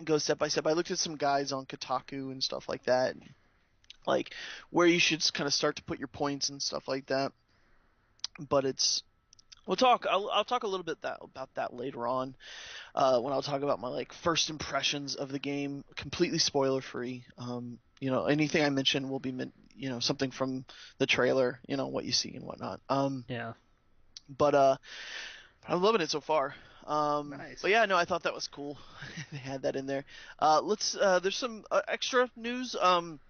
go step by step. I looked at some guides on Kotaku and stuff like that, and, like where you should kind of start to put your points and stuff like that. But I'll talk a little bit about that later on, when I'll talk about my like first impressions of the game, completely spoiler free. Anything I mention will be something from the trailer, what you see and whatnot. But I'm loving it so far. Nice. But yeah, no, I thought that was cool. They had that in there. There's some extra news, some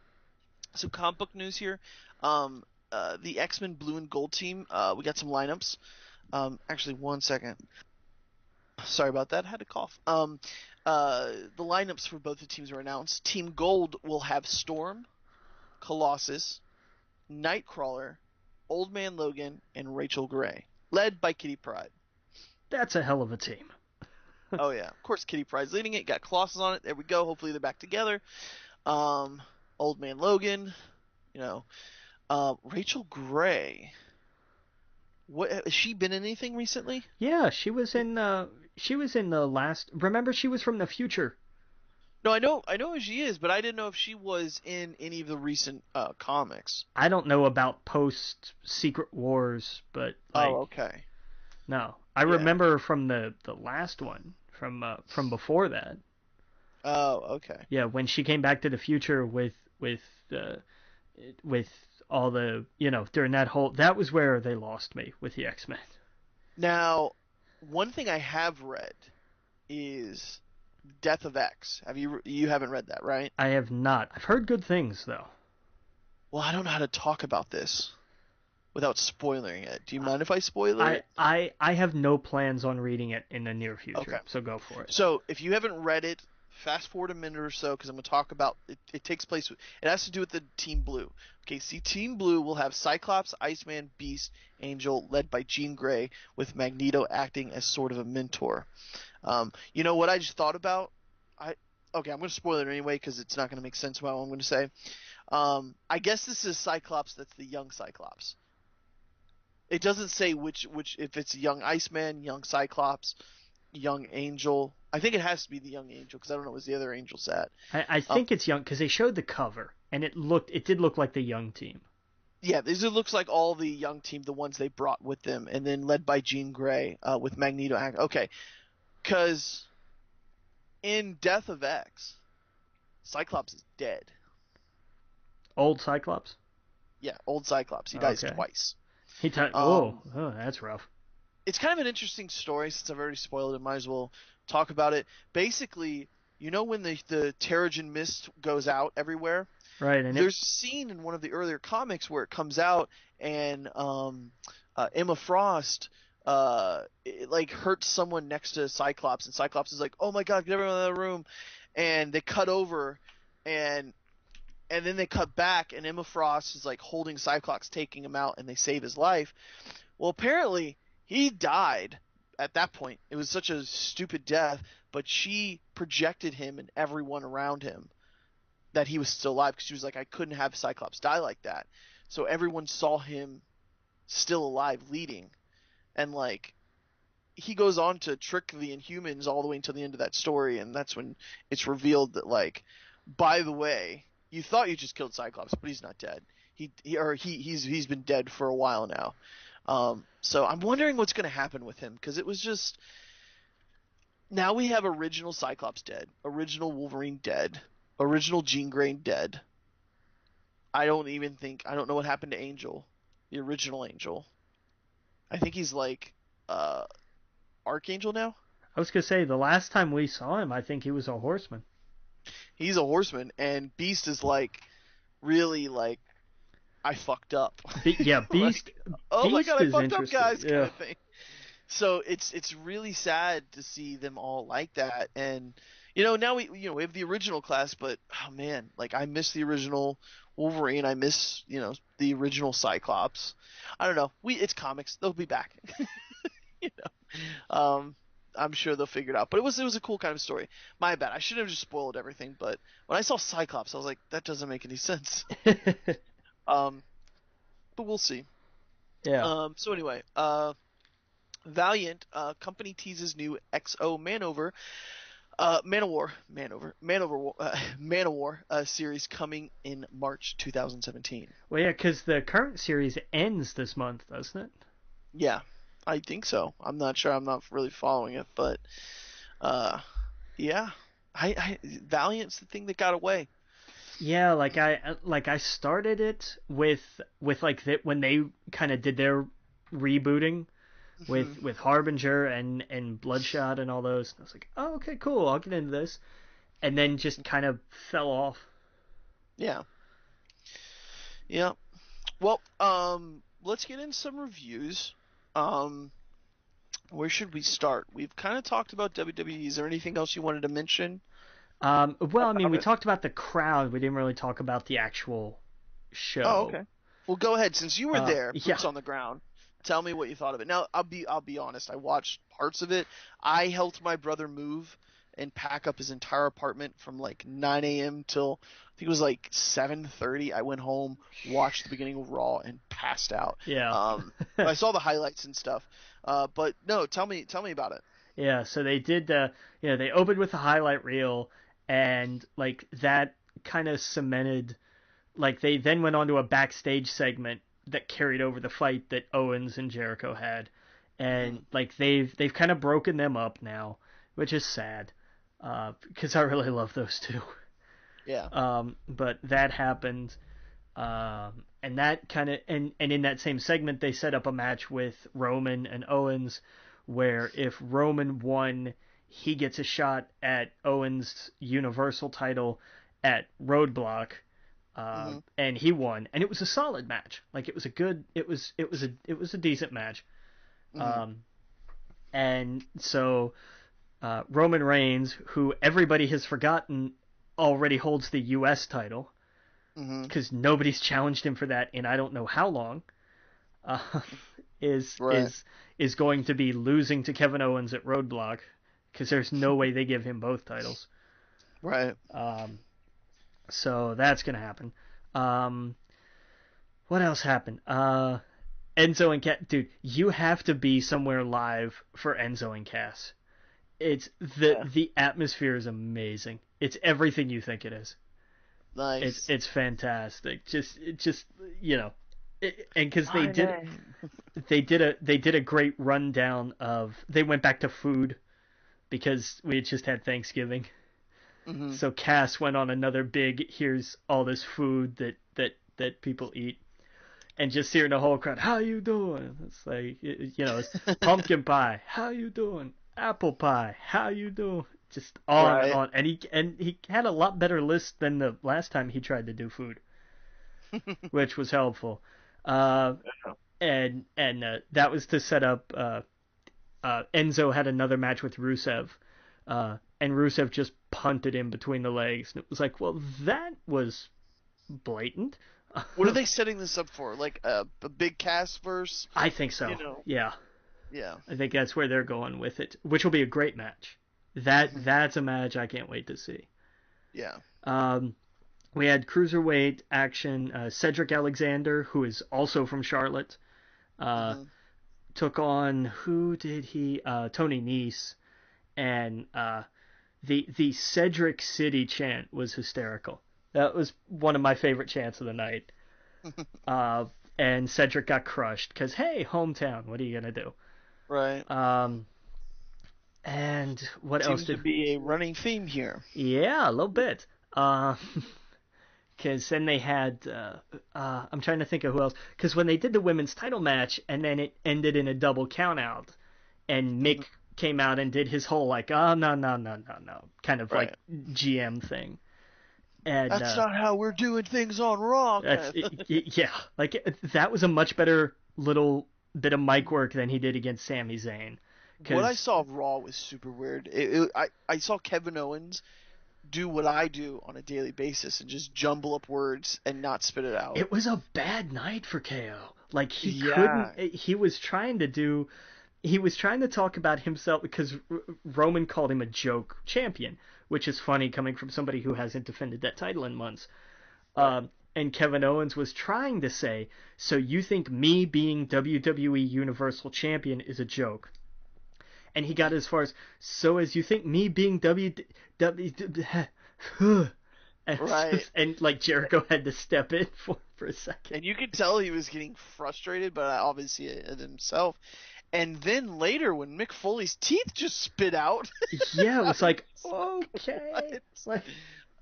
comic book news here. The X-Men Blue and Gold team, we got some lineups. Actually, 1 second. Sorry about that. I had to cough. The lineups for both the teams were announced. Team Gold will have Storm, Colossus, Nightcrawler, Old Man Logan, and Rachel Gray, led by Kitty Pryde. That's a hell of a team. Oh yeah, of course Kitty Pryde's leading it. Got Colossus on it. There we go. Hopefully they're back together. Old Man Logan, Rachel Gray. What has she been in anything recently? Yeah, she was in the last. Remember, she was from the future. No, I know who she is, but I didn't know if she was in any of the recent comics. I don't know about post Secret Wars, but okay. No, I remember her from the last one from before that. Oh, okay. Yeah, when she came back to the future with all the during that was where they lost me with the X-Men. Now, one thing I have read is Death of X. You haven't read that, right? I have not. I've heard good things though. Well, I don't know how to talk about this without spoiling it. Do you mind if I spoil it? I have no plans on reading it in the near future. Okay. So go for it. So if you haven't read it, fast forward a minute or so because I'm going to talk about it. It takes place. It has to do with the Team Blue. Okay, see, Team Blue will have Cyclops, Iceman, Beast, Angel, led by Jean Grey, with Magneto acting as sort of a mentor. You know what I just thought about? Okay, I'm going to spoil it anyway because it's not going to make sense about what I'm going to say. I guess this is Cyclops. That's the young Cyclops. It doesn't say which if it's young Iceman, young Cyclops, young Angel. I think it has to be the young Angel because I don't know where the other Angel's at. I think it's young because they showed the cover and it did look like the young team. Yeah, it looks like all the young team, the ones they brought with them, and then led by Jean Grey with Magneto. Okay, because in Death of X, Cyclops is dead. Old Cyclops? Yeah, old Cyclops. He dies twice. That's rough. It's kind of an interesting story since I've already spoiled it. Might as well talk about it. Basically, you know when the Terrigen mist goes out everywhere? Right. And there's a scene in one of the earlier comics where it comes out and Emma Frost hurts someone next to Cyclops, and Cyclops is like, "Oh my God, get everyone out of the room!" And they cut over, and then they cut back, and Emma Frost is like holding Cyclops, taking him out, and they save his life. Well, apparently he died at that point. It was such a stupid death, but she projected him and everyone around him that he was still alive because she was like, I couldn't have Cyclops die like that. So everyone saw him still alive, leading, and like he goes on to trick the Inhumans all the way until the end of that story, and that's when it's revealed that, like, by the way, you thought you just killed Cyclops, but he's not dead. He's been dead for a while now. So I'm wondering what's going to happen with him, because it was just, now we have original Cyclops dead, original Wolverine dead, original Jean Grey dead. I don't know what happened to Angel, the original Angel. I think he's like Archangel now. I was gonna say the last time we saw him, I think he was a horseman. He's a horseman, and Beast is like really like, I fucked up. Yeah, Beast. Like, oh my God, I fucked up, guys, yeah. kind of thing. So it's really sad to see them all like that, and now we have the original class, but oh man, like I miss the original Wolverine. I miss the original Cyclops. I don't know. It's comics. They'll be back. I'm sure they'll figure it out. But it was a cool kind of story. My bad. I shouldn't have just spoiled everything. But when I saw Cyclops, I was like, that doesn't make any sense. But we'll see. Yeah. So anyway, Valiant company teases new XO Manowar series coming in March 2017. Well, yeah, because the current series ends this month, doesn't it? Yeah, I think so. I'm not sure. I'm not really following it, but yeah, Valiant's the thing that got away. Yeah, I started it with like when they kind of did their rebooting with Harbinger and Bloodshot and all those. I was like, oh, okay, cool, I'll get into this, and then just kind of fell off. Yeah. Well, let's get in some reviews. Where should we start? We've kind of talked about WWE. Is there anything else you wanted to mention? Well, I mean, we talked about the crowd. We didn't really talk about the actual show. Oh, okay. Well, go ahead. Since you were there, boots yeah. on the ground, tell me what you thought of it. Now, I'll be honest. I watched parts of it. I helped my brother move and pack up his entire apartment from like 9 a.m. till I think it was like 7:30. I went home, watched the beginning of Raw, and passed out. Yeah. I saw the highlights and stuff. But no, tell me about it. Yeah. So they did. They opened with a highlight reel, and like that kind of cemented. Like they then went on to a backstage segment that carried over the fight that Owens and Jericho had, and like they've kind of broken them up now, which is sad, because I really love those two. Yeah. But that happened, and that kind of and in that same segment they set up a match with Roman and Owens, where if Roman won, he gets a shot at Owens' Universal title at Roadblock, and he won, and it was a solid match. Like, it was a decent match. And so Roman Reigns, who everybody has forgotten already holds the U.S. title, because nobody's challenged him for that in I don't know how long, is going to be losing to Kevin Owens at Roadblock, because there's no way they give him both titles. Right. So that's going to happen. What else happened? Enzo and Cass. Dude, you have to be somewhere live for Enzo and Cass. It's the atmosphere is amazing. It's everything you think it is. Nice. It's fantastic. Just you know, and because they did a great rundown of, they went back to food because we had just had Thanksgiving. So Cass went on another big, here's all this food that people eat, and just hearing the whole crowd, how you doing? It's like, you know, it's pumpkin pie, how you doing? Apple pie, how you doing? Just on and on. And he had a lot better list than the last time he tried to do food, which was helpful. And that was to set up. Enzo had another match with Rusev, and Rusev just punted him between the legs, and it was like, well, that was blatant. What are they setting this up for? Like a big cast verse? I think so. You know? Yeah. Yeah. I think that's where they're going with it, which will be a great match. That's a match I can't wait to see. Yeah. We had cruiserweight action. Cedric Alexander, who is also from Charlotte, took on, who did he? Tony Nese, and the Cedric City chant was hysterical. That was one of my favorite chants of the night. And Cedric got crushed because, hey, hometown, what are you gonna do? Right. And what Seems else did to be a running theme here? Yeah, a little bit. Because then they had, I'm trying to think of who else. Because when they did the women's title match, and then it ended in a double countout, and Mick came out and did his whole like, oh no, kind of like GM thing. And that's not how we're doing things on Raw. Yeah, like that was a much better little bit of mic work than he did against Sami Zayn. What I saw of Raw was super weird. I saw Kevin Owens do what I do on a daily basis and just jumble up words and not spit it out. It was a bad night for KO. Like, he couldn't. He was trying to talk about himself because Roman called him a joke champion, which is funny coming from somebody who hasn't defended that title in months. And Kevin Owens was trying to say, so you think me being WWE Universal Champion is a joke? And he got as far as, so as you think me being and like Jericho had to step in for a second. And you could tell he was getting frustrated, but obviously at himself. And then later, when Mick Foley's teeth just spit out, yeah, it was like, okay, like,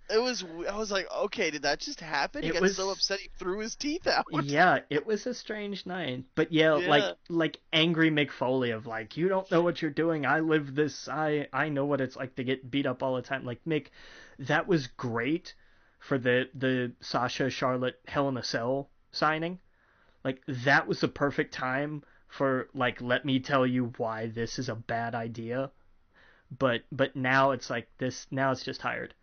I was like, okay, did that just happen? He got so upset he threw his teeth out. Yeah, it was a strange night. But yeah. like angry Mick Foley of like, you don't know what you're doing. I live this. I know what it's like to get beat up all the time. Like, Mick, that was great for the Sasha Charlotte Hell in a Cell signing. Like, that was the perfect time for, like, let me tell you why this is a bad idea. But now it's like this. Now it's just hired.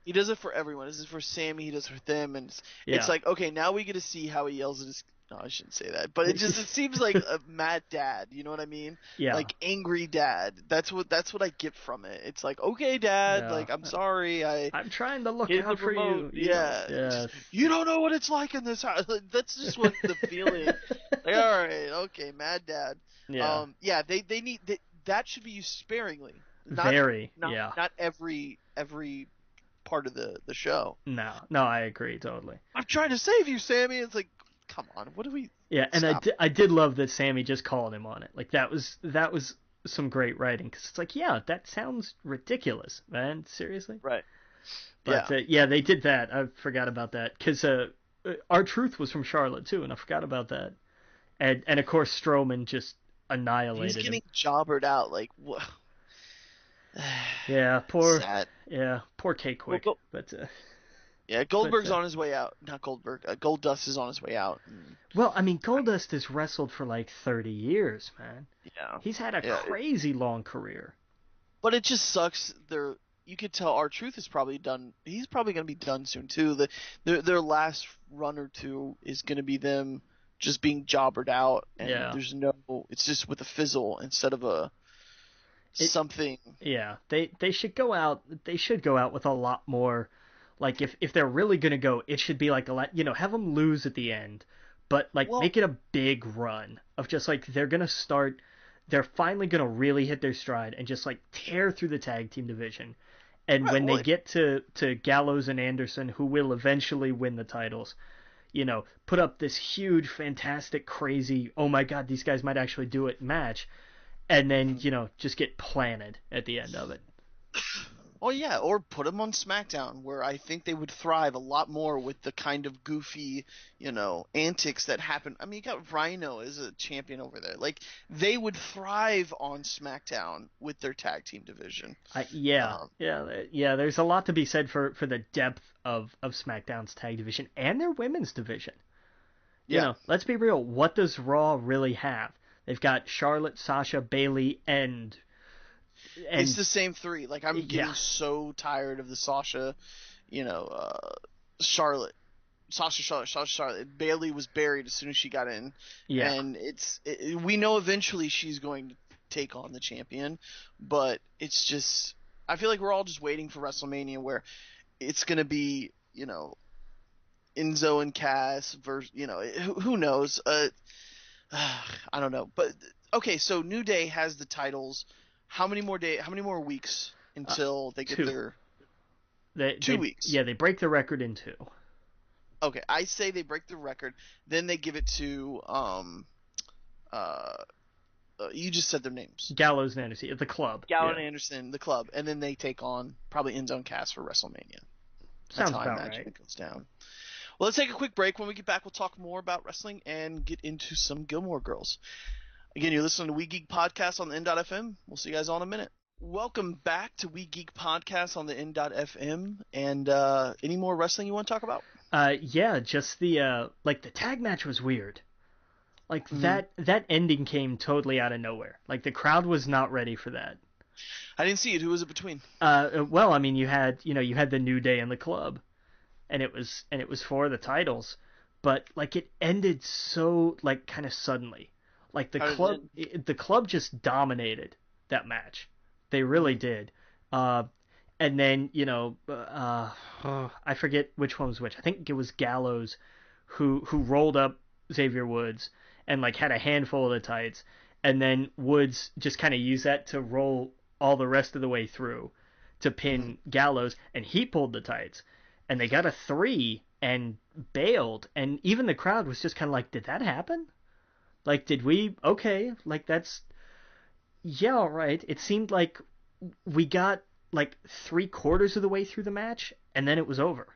He does it for everyone. This is for Sammy. He does it for them, and it's like, okay, now we get to see how he yells at his. No, I shouldn't say that, but it seems like a mad dad. You know what I mean? Yeah. Like angry dad. That's what I get from it. It's like, okay, dad. Yeah. Like, I'm sorry. I'm trying to look out for you. Yeah. Just, you don't know what it's like in this house. That's just what the feeling. Like, all right, okay, mad dad. Yeah. They need that should be used sparingly. Not every part of the show. No, I agree totally. I'm trying to save you, Sammy. It's like, come on, what do we? Yeah, and I did love that Sammy just called him on it. Like, that was some great writing, because it's like, yeah, that sounds ridiculous, man. Seriously, right? But they did that. I forgot about that because R-Truth was from Charlotte too, and I forgot about that. And of course Strowman just annihilated. He's getting him. jobbered out. Like, what? Yeah, Sad. poor K Well, Quick. But yeah, Goldberg's on his way out. Not Goldberg. Goldust is on his way out. well, I mean, Goldust has wrestled for like 30 years, man. Yeah, He's had a yeah. crazy long career. But it just sucks. You could tell R-Truth is probably done. He's probably gonna be done soon too. Their last run or two is gonna be them just being jobbered out, and Yeah. there's no. It's just with a fizzle instead of something. Yeah, they should go out. They should go out with a lot more. Like if they're really gonna go, it should be like a lot. Have them lose at the end, but like Well, make it a big run of just like they're gonna start. They're finally gonna really hit their stride and just like tear through the tag team division. And right, when they well, get to Gallows and Anderson, who will eventually win the titles, put up this huge, fantastic, crazy, oh my god, these guys might actually do it match, and then, just get planted at the end of it. well, yeah, or put them on SmackDown, where I think they would thrive a lot more with the kind of goofy, antics that happen. I mean, you got Rhino as a champion over there. Like, they would thrive on SmackDown with their tag team division. Yeah. There's a lot to be said for the depth of SmackDown's tag division and their women's division. Yeah. Let's be real. What does Raw really have? They've got Charlotte, Sasha, Bayley, and it's the same three. Like, I'm getting so tired of the Sasha, Charlotte. Charlotte. Bayley was buried as soon as she got in. Yeah. And we know eventually she's going to take on the champion, but it's just, I feel like we're all just waiting for WrestleMania where it's going to be, Enzo and Cass versus, who knows? I don't know. But, okay, so New Day has the titles. How many more weeks until they get 2. their 2 weeks? Yeah, they break the record in 2. Okay, I say they break the record, then they give it to you just said their names. Gallows and Anderson, the club. Gallows and Anderson, the club, and then they take on probably Enzo and Cass for WrestleMania. Sounds about right. It goes down. Well, let's take a quick break. When we get back, we'll talk more about wrestling and get into some Gilmore Girls. Again, you're listening to We Geek Podcast on the N.FM. We'll see you guys all in a minute. Welcome back to We Geek Podcast on the N.FM. And any more wrestling you want to talk about? Just the the tag match was weird. Like that ending came totally out of nowhere. Like the crowd was not ready for that. I didn't see it. Who was it between? Well, I mean, you had the New Day and the club, and it was for the titles, but like it ended so like kind of suddenly. Like the club just dominated that match. They really did. And then, I forget which one was which. I think it was Gallows who rolled up Xavier Woods and like had a handful of the tights, and then Woods just kind of used that to roll all the rest of the way through to pin Gallows, and he pulled the tights, and they got a 3 and bailed, and even the crowd was just kind of like, did that happen? Like, did we? Okay, like that's, yeah, all right. It seemed like we got like 3/4 of the way through the match, and then it was over.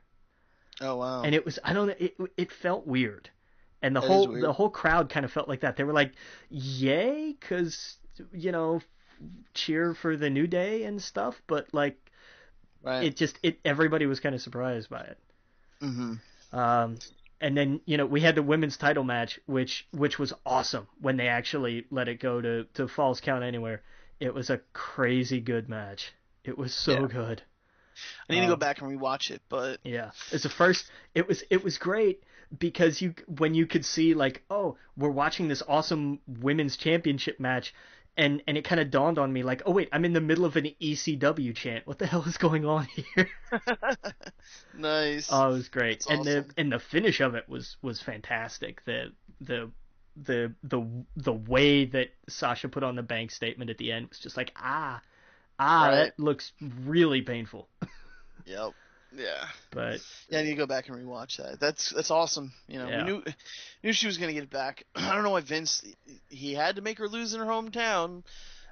Oh wow! And it was, I don't know, it felt weird, and the whole crowd kind of felt like that. They were like, "Yay!" Because cheer for the New Day and stuff, but like, right. Everybody was kind of surprised by it. Mm-hmm. And then we had the women's title match, which was awesome when they actually let it go to Falls Count Anywhere. It was a crazy good match. It was so good. I need to go back and rewatch it, but yeah, it's the first. It was great because when you could see like, oh, we're watching this awesome women's championship match, and it kind of dawned on me like, oh wait, I'm in the middle of an ECW chant. What the hell is going on here? Nice. Oh, it was great. That's awesome. And the finish of it was fantastic. The way that Sasha put on the bank statement at the end was just like, right. That looks really painful. Yep. Yeah. But yeah, I need to go back and rewatch that. That's awesome. We knew she was gonna get it back. I don't know why Vince, he had to make her lose in her hometown,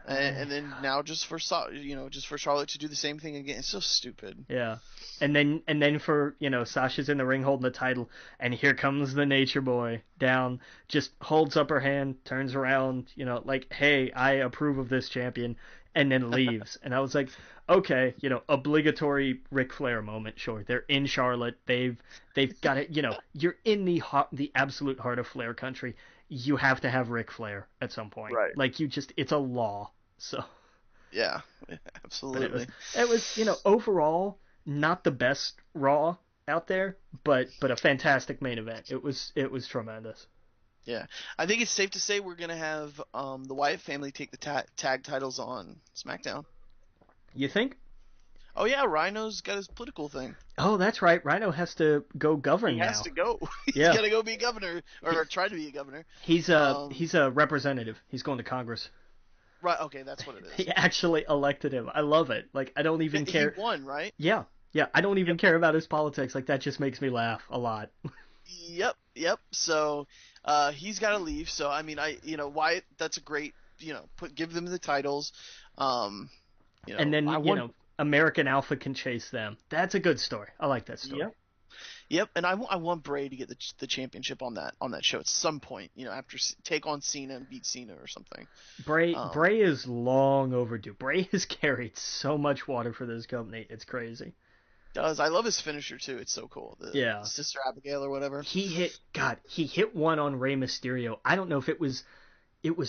and then now just for Charlotte to do the same thing again. It's so stupid. Yeah. And then for Sasha's in the ring holding the title, and here comes the Nature Boy down, just holds up her hand, turns around, like, hey, I approve of this champion, and then leaves. And I was like, okay, obligatory Ric Flair moment. Sure, they're in Charlotte. They've got it. You're in the absolute heart of Flair country. You have to have Ric Flair at some point. Right. Like it's a law. So. Yeah, absolutely. It was overall not the best Raw out there, but a fantastic main event. It was tremendous. Yeah, I think it's safe to say we're gonna have the Wyatt family take the tag titles on SmackDown. You think? Oh yeah, Rhino's got his political thing. Oh, that's right. Rhino has to go govern now. He has to go. He's Yeah. gotta go be governor, or try to be a governor. He's a representative. He's going to Congress. Right. Okay, that's what it is. He actually elected him. I love it. Like, I don't even care. He won, right? Yeah. I don't even care about his politics. Like, that just makes me laugh a lot. Yep. So, he's got to leave. So, I mean, Wyatt. That's a great. Give them the titles. And then American Alpha can chase them. That's a good story. I like that story. Yep. And I want Bray to get the championship on that show at some point. After take on Cena and beat Cena or something. Bray is long overdue. Bray has carried so much water for this company. It's crazy. Does. I love his finisher too. It's so cool. The Sister Abigail or whatever. He hit one on Rey Mysterio. I don't know if it was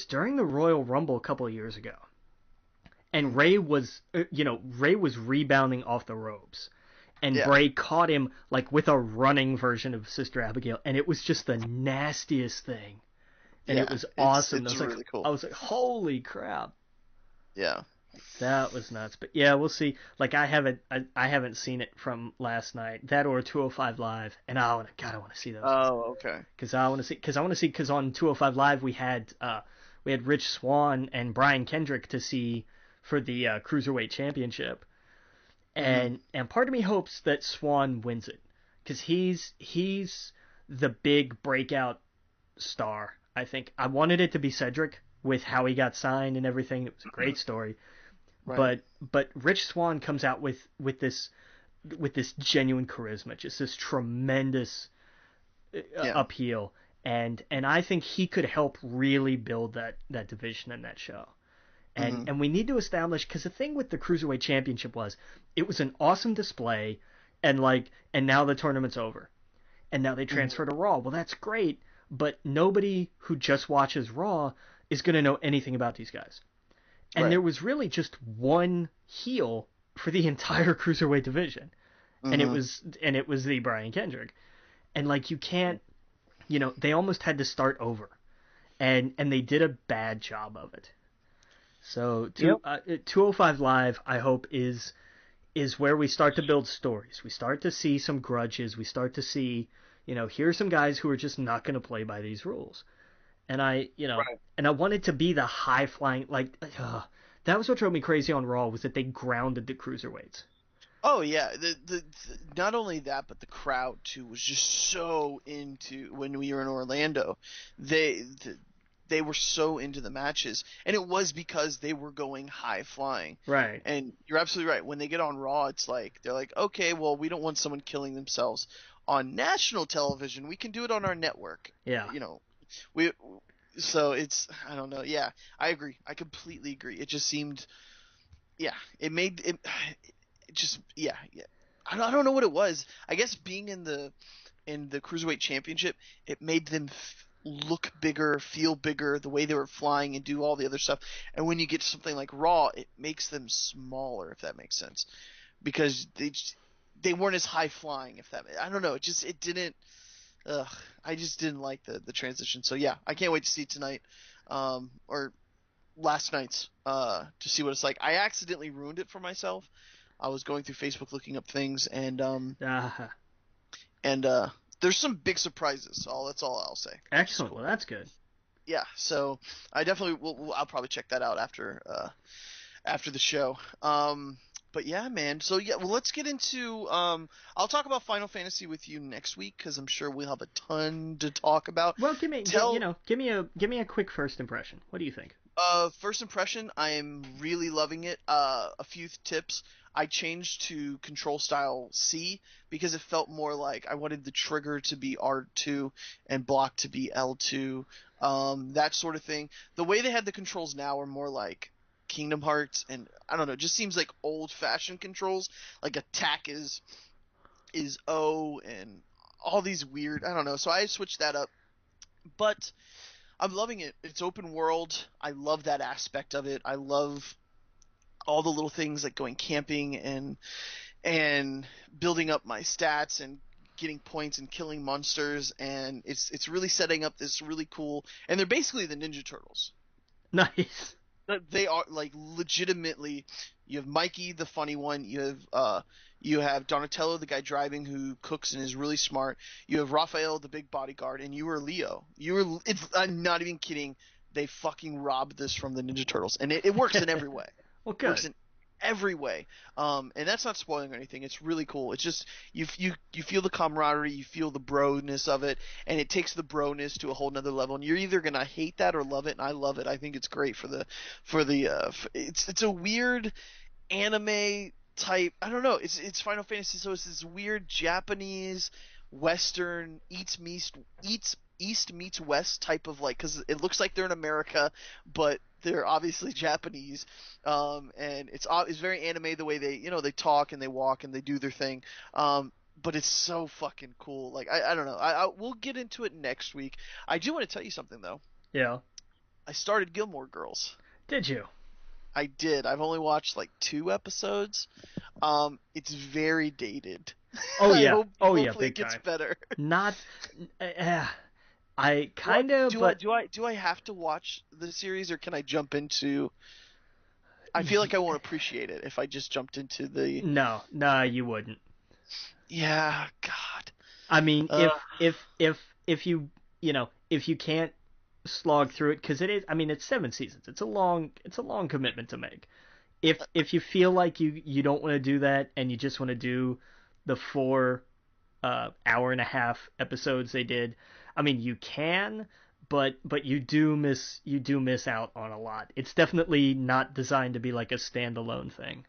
during the Royal Rumble a couple of years ago. And Rey was rebounding off the ropes. And Bray caught him like with a running version of Sister Abigail, and it was just the nastiest thing. And it was awesome. It's really cool. I was like, holy crap. Yeah. That was nuts. But yeah, we'll see. Like, I haven't seen it from last night. That or 205 Live, and I want to see those. Oh, okay. Because on 205 Live we had Rich Swann and Brian Kendrick to see for the Cruiserweight Championship. And part of me hopes that Swann wins it, because he's the big breakout star. I think I wanted it to be Cedric with how he got signed and everything. It was a great story, right. But Rich Swann comes out with this genuine charisma, just this tremendous appeal, and I think he could help really build that division in that show. And we need to establish, because the thing with the Cruiserweight Championship was, it was an awesome display, and now the tournament's over. And now they transfer to Raw. Well, that's great, but nobody who just watches Raw is going to know anything about these guys. And there was really just one heel for the entire Cruiserweight division. And it was the Brian Kendrick. And you can't, they almost had to start over. And they did a bad job of it. So 205 Live, I hope, is where we start to build stories. We start to see some grudges. We start to see, here are some guys who are just not going to play by these rules. And I want it to be the high flying, that was what drove me crazy on Raw, was that they grounded the cruiserweights. Oh yeah, the not only that, but the crowd too was just so into, when we were in Orlando. They were so into the matches, and it was because they were going high flying. Right. And you're absolutely right. When they get on Raw, it's like, they're like, okay, well, we don't want someone killing themselves on national television. We can do it on our network. Yeah. So it's, I don't know. Yeah, I agree. I completely agree. It just seemed, it made it just, I don't know what it was. I guess being in the Cruiserweight Championship, it made them look bigger, feel bigger, the way they were flying and do all the other stuff. And when you get to something like Raw, it makes them smaller, if that makes sense, because they weren't as high flying. I don't know, it didn't. I just didn't like the transition. So yeah, I can't wait to see it tonight, or last night's, to see what it's like. I accidentally ruined it for myself. I was going through Facebook looking up things, and there's some big surprises. That's all I'll say. Excellent. Well, that's good. Yeah, so I definitely will. I'll probably check that out after the show. But yeah, man. So yeah, well, let's get into. I'll talk about Final Fantasy with you next week, because I'm sure we'll have a ton to talk about. Well, give me a quick first impression. What do you think? First impression, I am really loving it. A few tips. I changed to control style C because it felt more like I wanted the trigger to be R2 and block to be L2, that sort of thing. The way they had the controls now are more like Kingdom Hearts, and I don't know, it just seems like old-fashioned controls. Like attack is O, and all these weird, I don't know. So I switched that up, but I'm loving it. It's open world. I love that aspect of it. I love all the little things like going camping and building up my stats and getting points and killing monsters, and it's really setting up this really cool, and they're basically the Ninja Turtles. Nice. They are like legitimately. You have Mikey, the funny one. You have Donatello, the guy driving who cooks and is really smart. You have Raphael, the big bodyguard, and you are Leo. I'm not even kidding. They fucking robbed this from the Ninja Turtles, and it works in every way. Well, good. It works in every way. And that's not spoiling or anything. It's really cool. It's just you feel the camaraderie, you feel the bro-ness of it, and it takes the bro-ness to a whole nother level. And you're either gonna hate that or love it. And I love it. I think it's great it's a weird anime type. I don't know. It's Final Fantasy, so it's this weird Japanese Western East meets West type of, like, because it looks like they're in America, but they're obviously Japanese, and it's very anime the way they talk and they walk and they do their thing, but it's so fucking cool. Like I don't know. We'll get into it next week. I do want to tell you something though. Yeah. I started Gilmore Girls. Did you? I did. I've only watched like 2 episodes. It's very dated. Oh yeah. Hopefully big it gets time. better. Not. I kind of. Do I have to watch the series, or can I jump into? I feel like I won't appreciate it if I just jumped into the. No, you wouldn't. Yeah, God. I mean, if you can't slog through it, because it's 7 seasons. It's a long commitment to make. If you feel like you don't want to do that and you just want to do the 4 hour and a half episodes they did, I mean, you can, but you do miss out on a lot. It's definitely not designed to be like a standalone thing.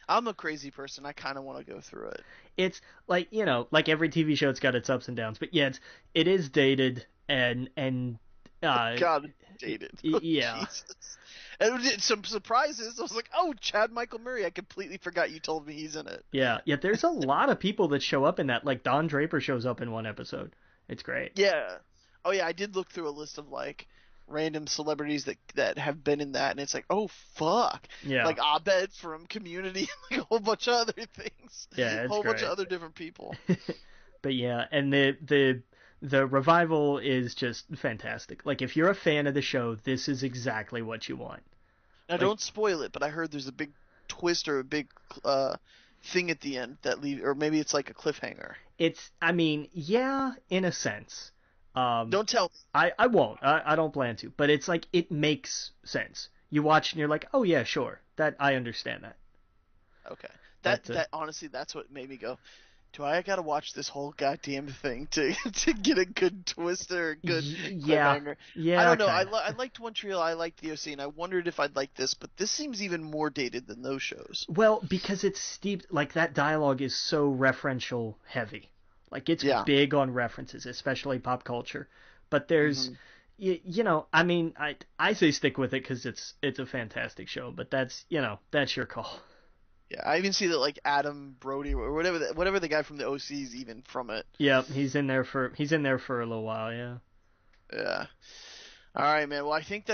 I'm a crazy person. I kind of want to go through it. It's like, like every TV show, it's got its ups and downs. But yeah, it is dated and God, dated. Oh, yeah. Jesus. And some surprises. I was like, oh, Chad Michael Murray. I completely forgot you told me he's in it. Yeah. There's a lot of people that show up in that. Like Don Draper shows up in one episode. It's great. Yeah. Oh yeah, I did look through a list of like random celebrities that have been in that, and it's like, oh fuck. Yeah. Like Abed from Community, like a whole bunch of other things. Yeah, it's a whole great. bunch of other different people. But yeah, and the revival is just fantastic. Like if you're a fan of the show, this is exactly what you want. Now don't spoil it, but I heard there's a big twist or a big thing at the end that or maybe it's like a cliffhanger. Yeah, in a sense. Don't tell me. I won't. I don't plan to. But it's like, it makes sense. You watch and you're like, oh yeah, sure. That I understand that. Okay. That honestly, that's what made me go, do I gotta watch this whole goddamn thing to get a good twist or a good cliffhanger? Yeah. I don't know. Kinda. I liked One Tree Hill. I liked the OC, and I wondered if I'd like this, but this seems even more dated than those shows. Well, because it's steeped, like that dialogue is so referential heavy. Like it's big on references, especially pop culture. But there's, I say stick with it because it's a fantastic show. But that's your call. Yeah, I even see that like Adam Brody or whatever the guy from the OC is even from it. Yeah, he's in there for a little while. Yeah. Yeah. All right, man. Well, I think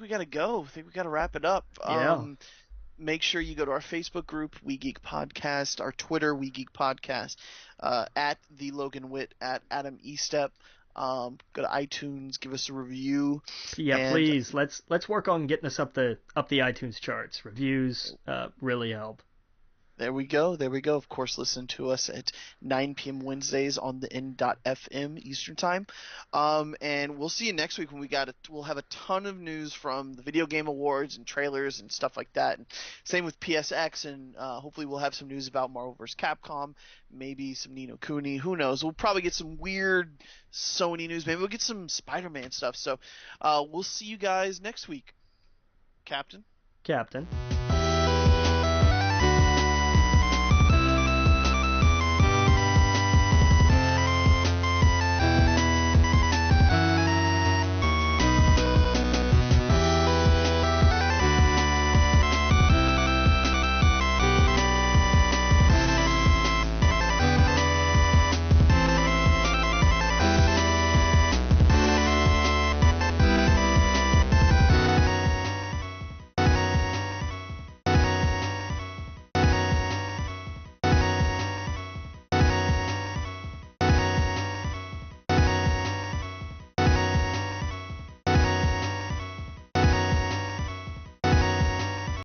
we gotta go. I think we gotta wrap it up. Yeah. Make sure you go to our Facebook group, We Geek Podcast, our Twitter, We Geek Podcast, at the Logan Witt, at Adam Estep. Go to iTunes, give us a review. Yeah, please. Let's work on getting us up the iTunes charts. Reviews really help. There we go. Of course, listen to us at 9 p.m. Wednesdays on the N.FM Eastern Time. And we'll see you next week when we'll have a ton of news from the Video Game Awards and trailers and stuff like that. And same with PSX, and hopefully we'll have some news about Marvel vs. Capcom, maybe some Ni no Kuni. Who knows? We'll probably get some weird Sony news. Maybe we'll get some Spider-Man stuff. So we'll see you guys next week. Captain.